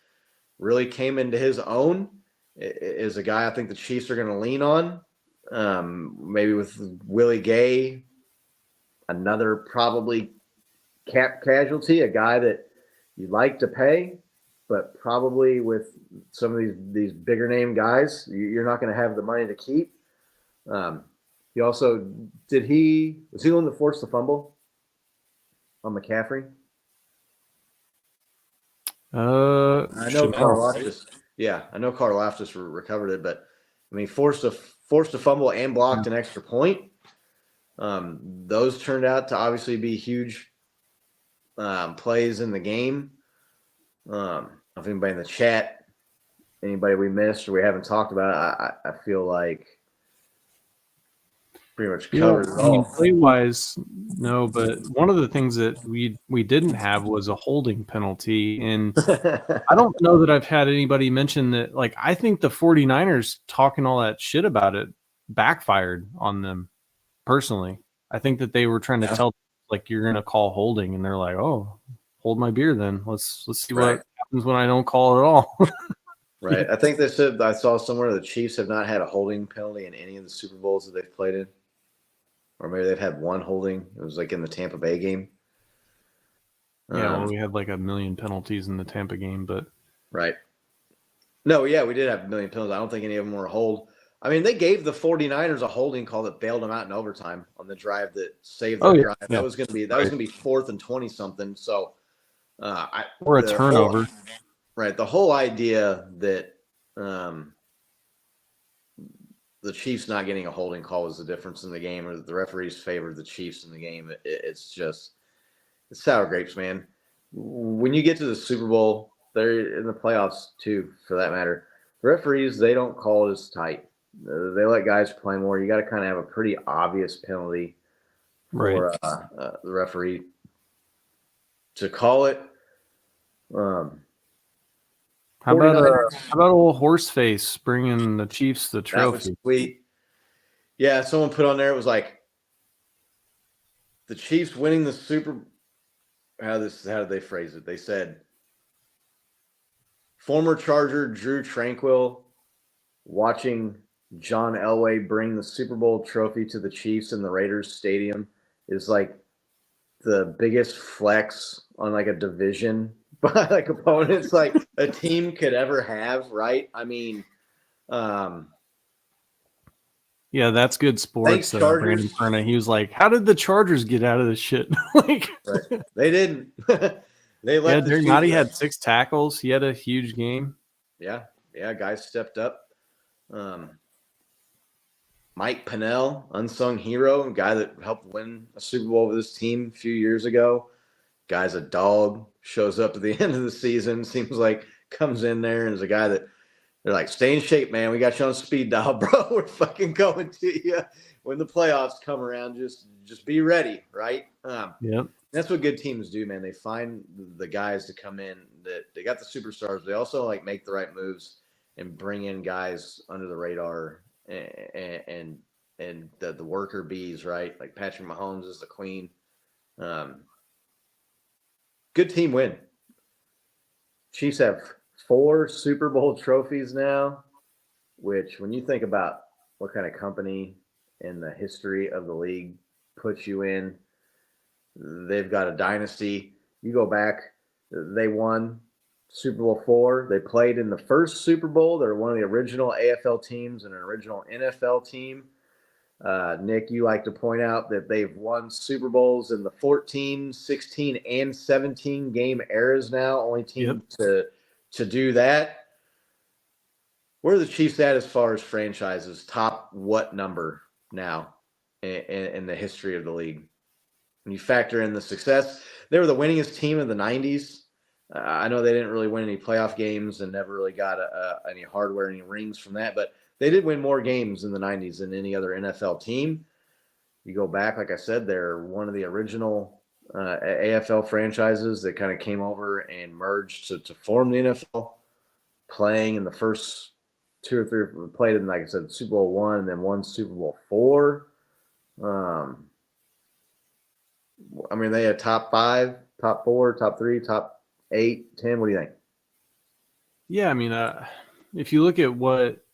Really came into his own. Is a guy I think the Chiefs are going to lean on. Maybe with Willie Gay, another probably cap casualty, a guy that you like to pay, but probably with some of these bigger name guys, you're not going to have the money to keep. He also was he the one that forced the fumble on McCaffrey? I know Karlaftis. Yeah, I know Karlaftis recovered it, but I mean forced a fumble and blocked an extra point. Those turned out to obviously be huge plays in the game. If anybody in the chat, anybody we missed or we haven't talked about, I feel like pretty much covered it all. Play wise, no, but one of the things that we didn't have was a holding penalty. And I don't know that I've had anybody mention that. Like, I think the 49ers talking all that shit about it backfired on them personally. I think that they were trying to tell, like, you're going to call holding, and they're like, oh, hold my beer then. Let's see what happens when I don't call it at all. Right. I think they said, I saw somewhere the Chiefs have not had a holding penalty in any of the Super Bowls that they've played in. Or maybe they've had one holding. It was like in the Tampa Bay game. Yeah, we had like a million penalties in the Tampa game, but right. No, yeah, we did have a million penalties. I don't think any of them were a hold. I mean, they gave the 49ers a holding call that bailed them out in overtime on the drive that saved their drive. Yeah. That was going to be 4th and 20 something. So, or a turnover. Right. The whole idea that the Chiefs not getting a holding call was the difference in the game, or that the referees favored the Chiefs in the game. It's sour grapes, man. When you get to the Super Bowl, they're in the playoffs too, for that matter. The referees, they don't call it as tight. They let guys play more. You got to kind of have a pretty obvious penalty for the referee to call it. How about old Horseface bringing the Chiefs the trophy? That was sweet. Yeah, someone put on there, it was like the Chiefs winning the Super. How did they phrase it? They said former Charger Drew Tranquill watching John Elway bring the Super Bowl trophy to the Chiefs in the Raiders Stadium is like the biggest flex on like a division by like opponents like a team could ever have, right? I mean, yeah, that's good sports. Brandon Perna, he was like, "How did the Chargers get out of this shit?" Like, they didn't. They let. Derek Nottie had 6 tackles. He had a huge game. Yeah, guys stepped up. Mike Pennell, unsung hero, a guy that helped win a Super Bowl with his team a few years ago. Guy's a dog, shows up at the end of the season, seems like comes in there and is a guy that they're like, stay in shape, man. We got you on speed dial, bro. We're fucking going to you when the playoffs come around. Just be ready, right? Yep. That's what good teams do, man. They find the guys to come in that they got the superstars. They also like make the right moves and bring in guys under the radar and the worker bees, right? Like Patrick Mahomes is the queen. Good team win. Chiefs have 4 Super Bowl trophies now, which when you think about what kind of company in the history of the league puts you in, they've got a dynasty. You go back, they won Super Bowl 4. They played in the first Super Bowl. They're one of the original AFL teams and an original NFL team. Nick, you like to point out that they've won Super Bowls in the 14, 16, and 17 game eras now. Only team to do that. Where are the Chiefs at as far as franchises? Top what number now in the history of the league? When you factor in the success, they were the winningest team in the 90s. I know they didn't really win any playoff games and never really got any hardware, any rings from that, but they did win more games in the 90s than any other NFL team. You go back, like I said, they're one of the original AFL franchises that kind of came over and merged to form the NFL, playing in the first 2 or 3, played in, like I said, Super Bowl 1 and then won Super Bowl 4. I mean, they had top 5, top 4, top 3, top 8, 10. What do you think? Yeah, I mean, if you look at what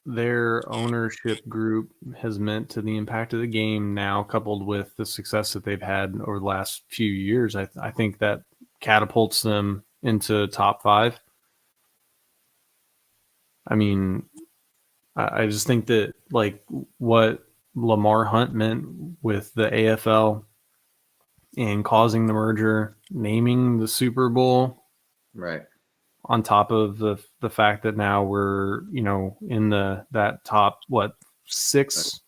their ownership group has meant to the impact of the game now, coupled with the success that they've had over the last few years, I think that catapults them into top 5. I mean, I just think that like what Lamar Hunt meant with the AFL and causing the merger, naming the Super Bowl, Right. on top of the fact that now we're, in that top six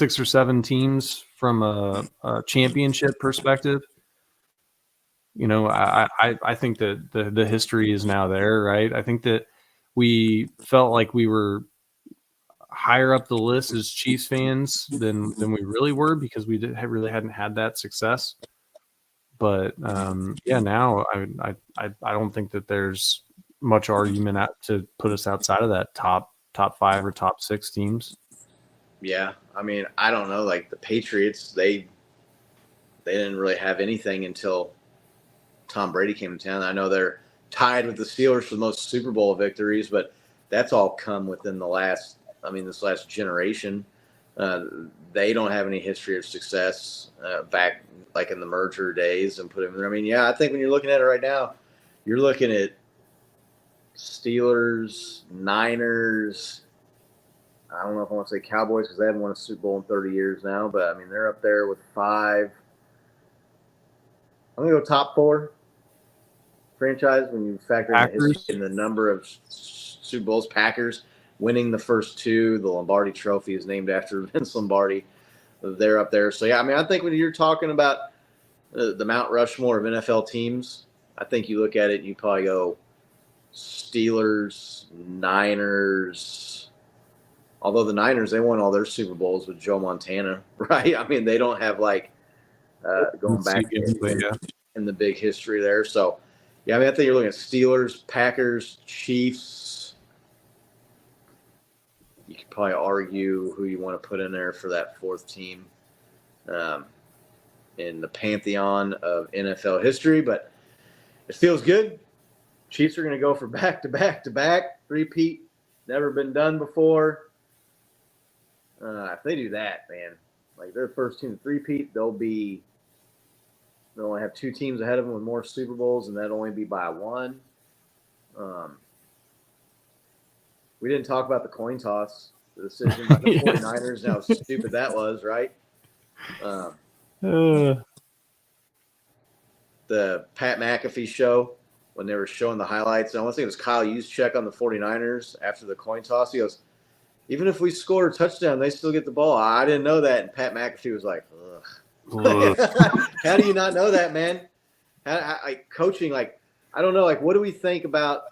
or 7 teams from a championship perspective. I think that the history is now there, right? I think that we felt like we were higher up the list as Chiefs fans than we really were, because we really hadn't had that success. But now I don't think that there's much argument to put us outside of that top 5 or top 6 teams. Yeah, I mean, I don't know. Like the Patriots, they didn't really have anything until Tom Brady came to town. I know they're tied with the Steelers for the most Super Bowl victories, but that's all come within this last generation. They don't have any history of success back like in the merger days and put them there. I mean, yeah, I think when you're looking at it right now, you're looking at Steelers, Niners. I don't know if I want to say Cowboys because they haven't won a Super Bowl in 30 years now, but I mean, they're up there with 5. I'm going to go top 4 franchise when you factor in the history and the number of Super Bowls. Packers winning the first 2. The Lombardi Trophy is named after Vince Lombardi. They're up there. So, yeah, I mean, I think when you're talking about the Mount Rushmore of NFL teams, I think you look at it and you probably go Steelers, Niners. Although the Niners, they won all their Super Bowls with Joe Montana, right? I mean, they don't have going back in the big history there. So, yeah, I mean, I think you're looking at Steelers, Packers, Chiefs. You could probably argue who you want to put in there for that 4th team in the pantheon of NFL history, but it feels good. Chiefs are going to go for back-to-back, repeat, never been done before. If they do that, man, like their first team to three-peat, they'll only have 2 teams ahead of them with more Super Bowls, and that'll only be by 1. We didn't talk about the coin toss, the decision by the 49ers, and how stupid that was, right? The Pat McAfee show, when they were showing the highlights, and I want to say it was Kyle Juszczyk on the 49ers after the coin toss. He goes, even if we score a touchdown, they still get the ball. I didn't know that. And Pat McAfee was like, ugh. How do you not know that, man? Coaching, I don't know. What do we think about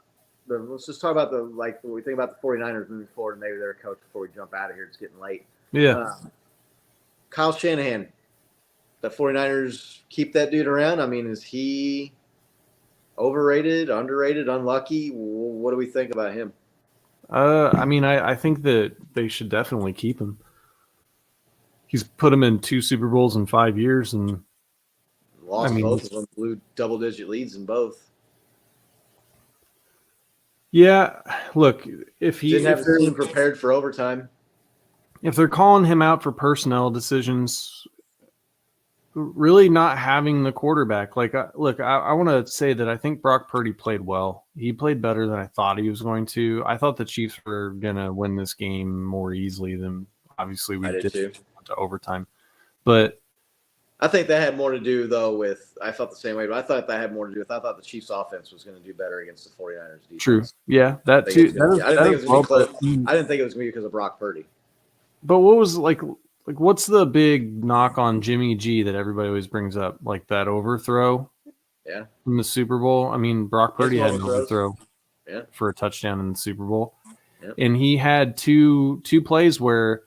let's just talk about what we think about the 49ers moving forward, and maybe their coach before we jump out of here. It's getting late. Yeah. Kyle Shanahan, the 49ers keep that dude around. I mean, is he overrated, underrated, unlucky? What do we think about him? I mean, I think that they should definitely keep him. He's put him in 2 Super Bowls in 5 years and lost both of them, blew double-digit leads in both. Yeah, look, if he didn't have his team prepared for overtime, if they're calling him out for personnel decisions, really not having the quarterback. Look, I want to say that I think Brock Purdy played well. He played better than I thought he was going to. I thought the Chiefs were going to win this game more easily than obviously we did to overtime. But I think that had more to do, though, with – I felt the same way, but I thought that had more to do with – I thought the Chiefs' offense was going to do better against the 49ers defense. True. Yeah, that too. I didn't think it was going to be close. I didn't think it was going to be because of Brock Purdy. But what was what's the big knock on Jimmy G that everybody always brings up? Like that overthrow in the Super Bowl? I mean, Brock Purdy had an overthrow for a touchdown in the Super Bowl. Yep. And he had two plays where,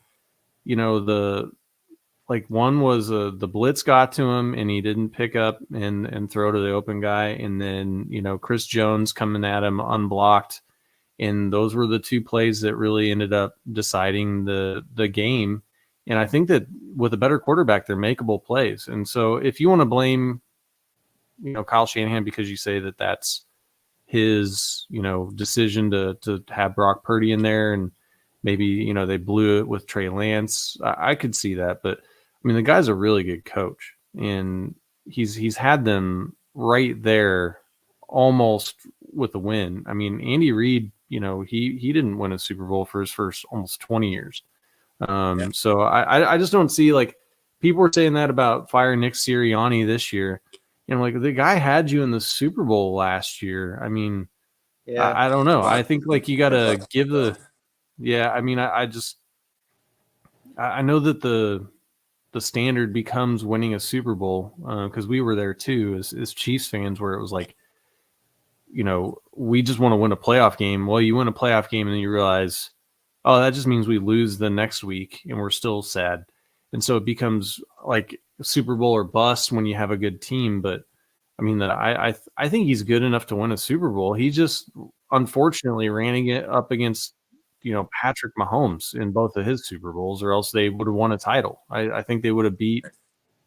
one was the blitz got to him and he didn't pick up and throw to the open guy. And then, Chris Jones coming at him unblocked. And those were the 2 plays that really ended up deciding the game. And I think that with a better quarterback, they're makeable plays. And so if you want to blame, Kyle Shanahan because you say that that's his, decision to have Brock Purdy in there, and maybe, they blew it with Trey Lance, I could see that. But I mean, the guy's a really good coach, and he's had them right there almost with a win. I mean, Andy Reid, he didn't win a Super Bowl for his first almost 20 years. So I just don't see, like, people were saying that about firing Nick Sirianni this year. Like, the guy had you in the Super Bowl last year. I mean, Yeah, I don't know. I think, like, you got to give I mean, I know that the standard becomes winning a Super Bowl, because we were there too as Chiefs fans, where it was like, we just want to win a playoff game. Well, you win a playoff game and then you realize, oh, that just means we lose the next week and we're still sad. And so it becomes like Super Bowl or bust when you have a good team. But I mean, I think he's good enough to win a Super Bowl. He just unfortunately ran it up against, Patrick Mahomes in both of his Super Bowls, or else they would have won a title. I think they would have beat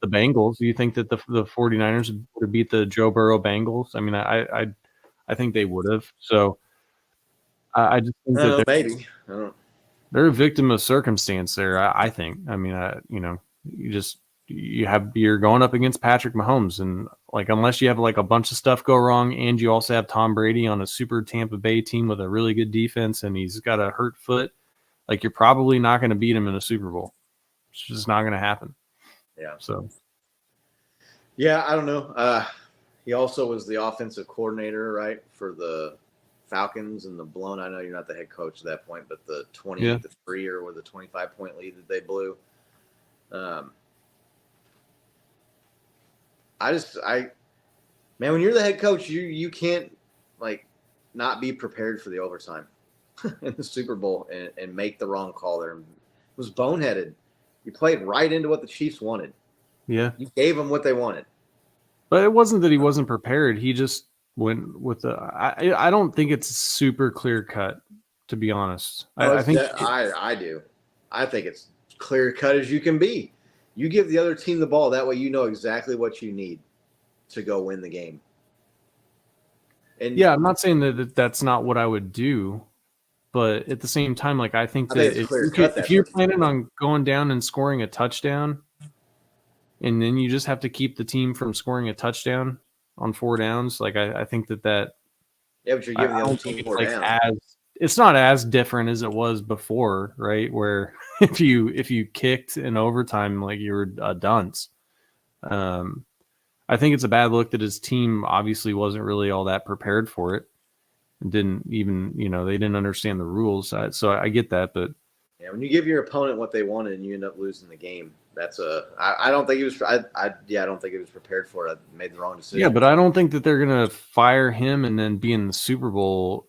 the Bengals. Do you think that the 49ers would have beat the Joe Burrow Bengals? I mean, I think they would have. So I just think that maybe. I don't. they're a victim of circumstance there. I think. I mean, you're going up against Patrick Mahomes, and like, unless you have like a bunch of stuff go wrong, and you also have Tom Brady on a super Tampa Bay team with a really good defense, and he's got a hurt foot, like, you're probably not going to beat him in a Super Bowl. It's just not going to happen. Yeah. So. Yeah, I don't know. He also was the offensive coordinator, right, for the Falcons and the blown. I know you're not the head coach at that point, but the 28-3 or the 25-point lead that they blew. Man, when you're the head coach, you can't, like, not be prepared for the overtime in the Super Bowl and make the wrong call there. It was boneheaded. You played right into what the Chiefs wanted. Yeah. You gave them what they wanted. But it wasn't that he wasn't prepared. He just went with I don't think it's super clear cut, to be honest. I think I do. I think it's clear cut as you can be. You give the other team the ball. That way you know exactly what you need to go win the game. And yeah, I'm not saying that that's not what I would do, but at the same time, like, I think that if you're planning on going down and scoring a touchdown, and then you just have to keep the team from scoring a touchdown on 4 downs, like, I think that yeah, but you're giving the other team 4 downs. It's not as different as it was before, right? Where if you kicked in overtime, like, you were a dunce. I think it's a bad look that his team obviously wasn't really all that prepared for it. Didn't even, they didn't understand the rules. So I get that, but yeah, when you give your opponent what they wanted and you end up losing the game, I don't think he was. I don't think he was prepared for it. I made the wrong decision. Yeah, but I don't think that they're gonna fire him and then be in the Super Bowl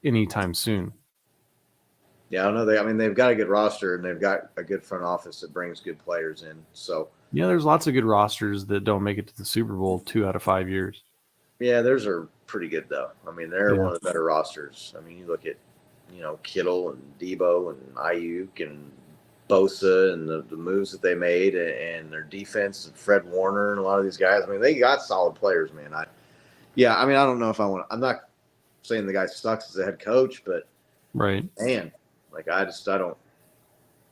anytime soon. Yeah, I don't know. They've got a good roster and they've got a good front office that brings good players in. So yeah, there's lots of good rosters that don't make it to the Super Bowl 2 out of 5 years. Yeah, theirs are pretty good though. They're one of the better rosters. You look at, Kittle and Debo and Ayuk and Bosa and the moves that they made and their defense and Fred Warner and a lot of these guys. They got solid players, man. I don't know if I want. I'm not saying the guy sucks as a head coach, but right, man, like, I don't.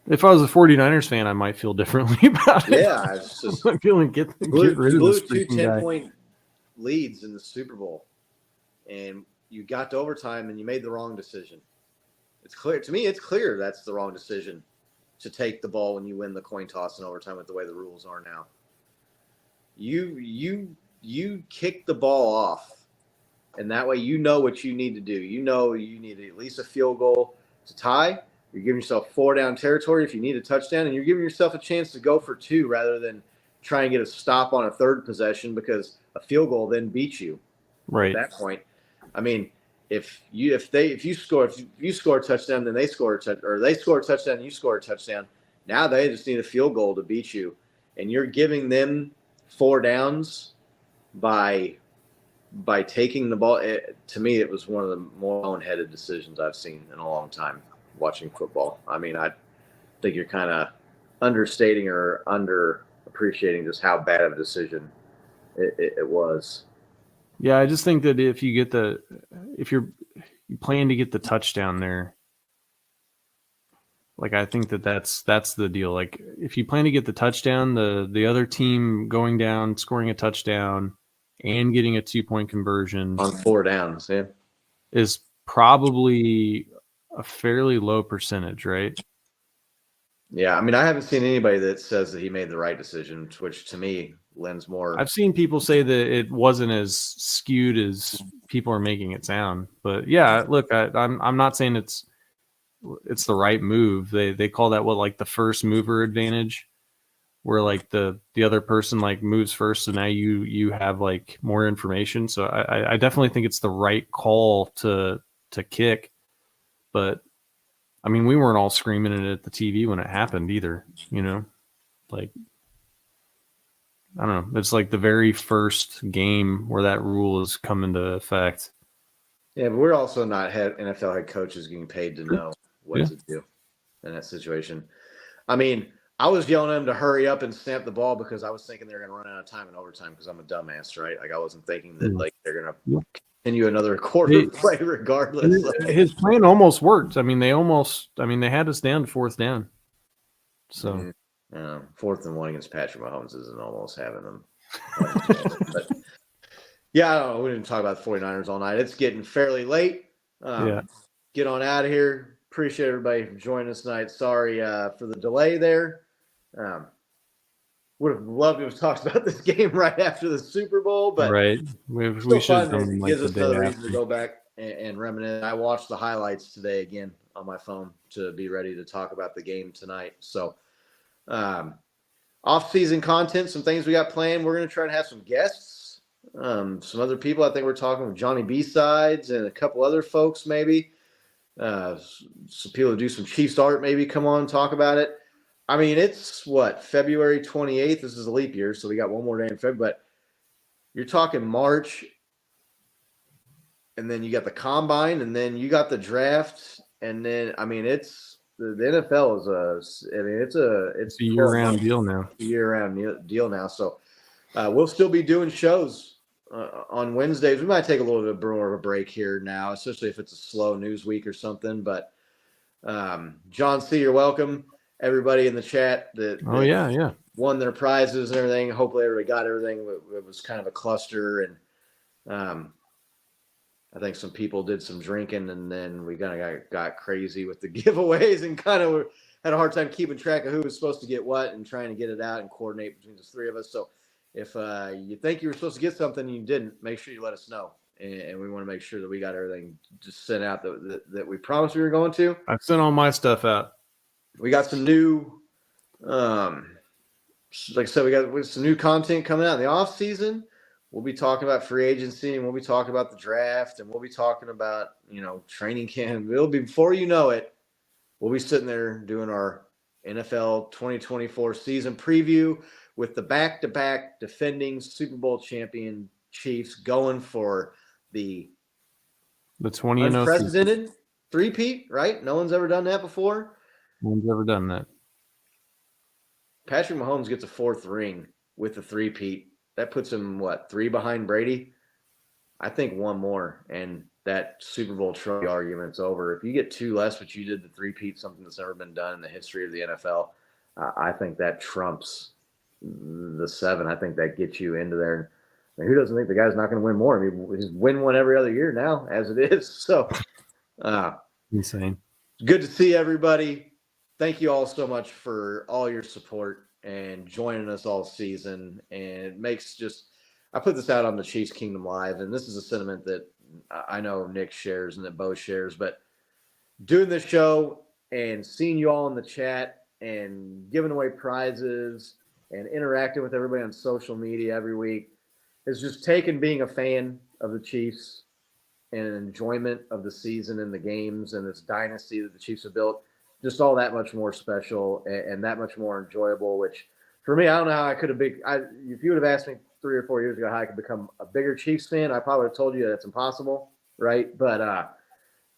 If I was a 49ers fan, I might feel differently about it. Yeah, I just I'm feeling get rid of this two freaking guy. 10-point leads in the Super Bowl, and you got to overtime and you made the wrong decision. It's clear to me. It's clear that's the wrong decision to take the ball when you win the coin toss in overtime with the way the rules are now. You kick the ball off, and that way you know what you need to do. You know you need at least a field goal to tie. You're giving yourself 4 down territory if you need a touchdown, and you're giving yourself a chance to go for 2 rather than try and get a stop on a third possession, because a field goal then beats you. Right. At that point, if you score a touchdown, then they score a touchdown, or they score a touchdown and you score a touchdown. Now they just need a field goal to beat you, and you're giving them 4 downs by taking the ball. To me, it was one of the more boneheaded decisions I've seen in a long time watching football. I think you're kind of understating or underappreciating just how bad of a decision it was. Yeah, I just think that if you plan to get the touchdown there, like I think that's the deal. Like if you plan to get the touchdown, the other team going down, scoring a touchdown, and getting a 2-point conversion On 4 downs, yeah. is probably a fairly low percentage, right? Yeah, I mean, I haven't seen anybody that says that he made the right decision, which to me lends more. I've seen people say that it wasn't as skewed as people are making it sound, but yeah, look, I'm not saying it's the right move. They call that like the first mover advantage, where like the other person like moves first, so now you have like more information. So I definitely think it's the right call to kick, but I mean we weren't all screaming it at the TV when it happened either, like. I don't know. It's like the very first game where that rule has come into effect. Yeah, but we're also not NFL head coaches getting paid to know what to do in that situation. I mean, I was yelling at them to hurry up and snap the ball because I was thinking they were going to run out of time in overtime because I'm a dumbass, right? Like I wasn't thinking that like they're going to continue another quarter play regardless. His plan almost worked. I mean, they had us down to 4th down. So 4th and 1 against Patrick Mahomes isn't almost having them. But yeah, I don't know. We didn't talk about the 49ers all night. It's getting fairly late. Get on out of here. Appreciate everybody for joining us tonight. Sorry for the delay there. Would have loved to have talked about this game right after the Super Bowl, but right. We should have done it gives us another reason to go back and reminisce. I watched the highlights today again on my phone to be ready to talk about the game tonight. So off-season content, some things we got planned. We're going to try to have some guests, some other people. I think we're talking with Johnny B-Sides and a couple other folks maybe. Some people who do some Chiefs art maybe come on and talk about it. I mean, it's February 28th. This is a leap year, so we got one more day in February. But you're talking March, and then you got the combine, and then you got the draft, and then I mean, it's the NFL is it's a year-round deal now. Year-round deal now. So we'll still be doing shows on Wednesdays. We might take a little bit more of a break here now, especially if it's a slow news week or something. But John C., you're welcome. Everybody in the chat that won their prizes and everything. Hopefully everybody got everything. It was kind of a cluster, and I think some people did some drinking, and then we kind of got crazy with the giveaways and kind of had a hard time keeping track of who was supposed to get what and trying to get it out and coordinate between the 3 of us. So if you think you were supposed to get something and you didn't, make sure you let us know. And we want to make sure that we got everything just sent out that we promised we were going to. I've sent all my stuff out. We got some new, like I said, we got some new content coming out in the off season. We'll be talking about free agency, and we'll be talking about the draft, and we'll be talking about, training camp. It'll be, before you know it, we'll be sitting there doing our NFL 2024 season preview with the back-to-back defending Super Bowl champion Chiefs going for the 20 unprecedented three-peat, right? No one's ever done that before. No one's ever done that. Patrick Mahomes gets a 4th ring with the three-peat. That puts him, 3 behind Brady? I think 1 more, and that Super Bowl trophy argument's over. If you get 2 less, but you did the three-peat, something that's never been done in the history of the NFL, I think that trumps the 7. I think that gets you into there. And who doesn't think the guy's not going to win more? I mean, he's win one every other year now, as it is. So, insane. Good to see everybody. Thank you all so much for all your support and joining us all season. And it makes I put this out on the Chiefs Kingdom Live, and this is a sentiment that I know Nick shares and that Bo shares, but doing this show and seeing you all in the chat and giving away prizes and interacting with everybody on social media every week is just taken being a fan of the Chiefs and an enjoyment of the season and the games and this dynasty that the Chiefs have built, just all that much more special and that much more enjoyable, which for me, I don't know how I could have been. If you would have asked me 3 or 4 years ago how I could become a bigger Chiefs fan, I probably would have told you that's impossible, right? But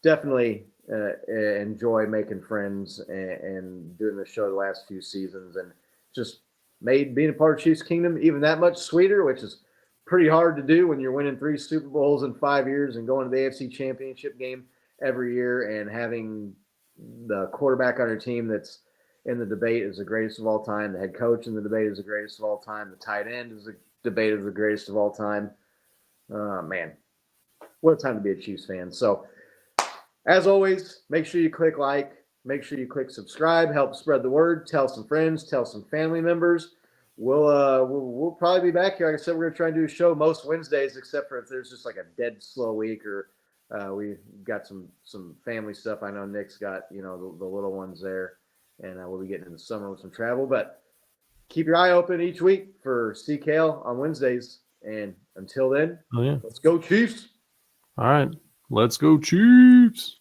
definitely enjoy making friends and doing the show the last few seasons, and just made being a part of Chiefs Kingdom even that much sweeter, which is pretty hard to do when you're winning 3 Super Bowls in 5 years and going to the AFC Championship game every year and having the quarterback on your team that's in the debate as the greatest of all time, the head coach in the debate is the greatest of all time, the tight end is the debate as the greatest of all time. Man, what a time to be a Chiefs fan. So, as always, make sure you click like, make sure you click subscribe, help spread the word, tell some friends, tell some family members. We'll probably be back here. Like I said, we're going to try and do a show most Wednesdays, except for if there's just like a dead slow week or we got some family stuff. I know Nick's got, the little ones there, and we'll be getting into the summer with some travel. But keep your eye open each week for CKL on Wednesdays. And until then, Oh, yeah. let's go Chiefs. All right. Let's go Chiefs.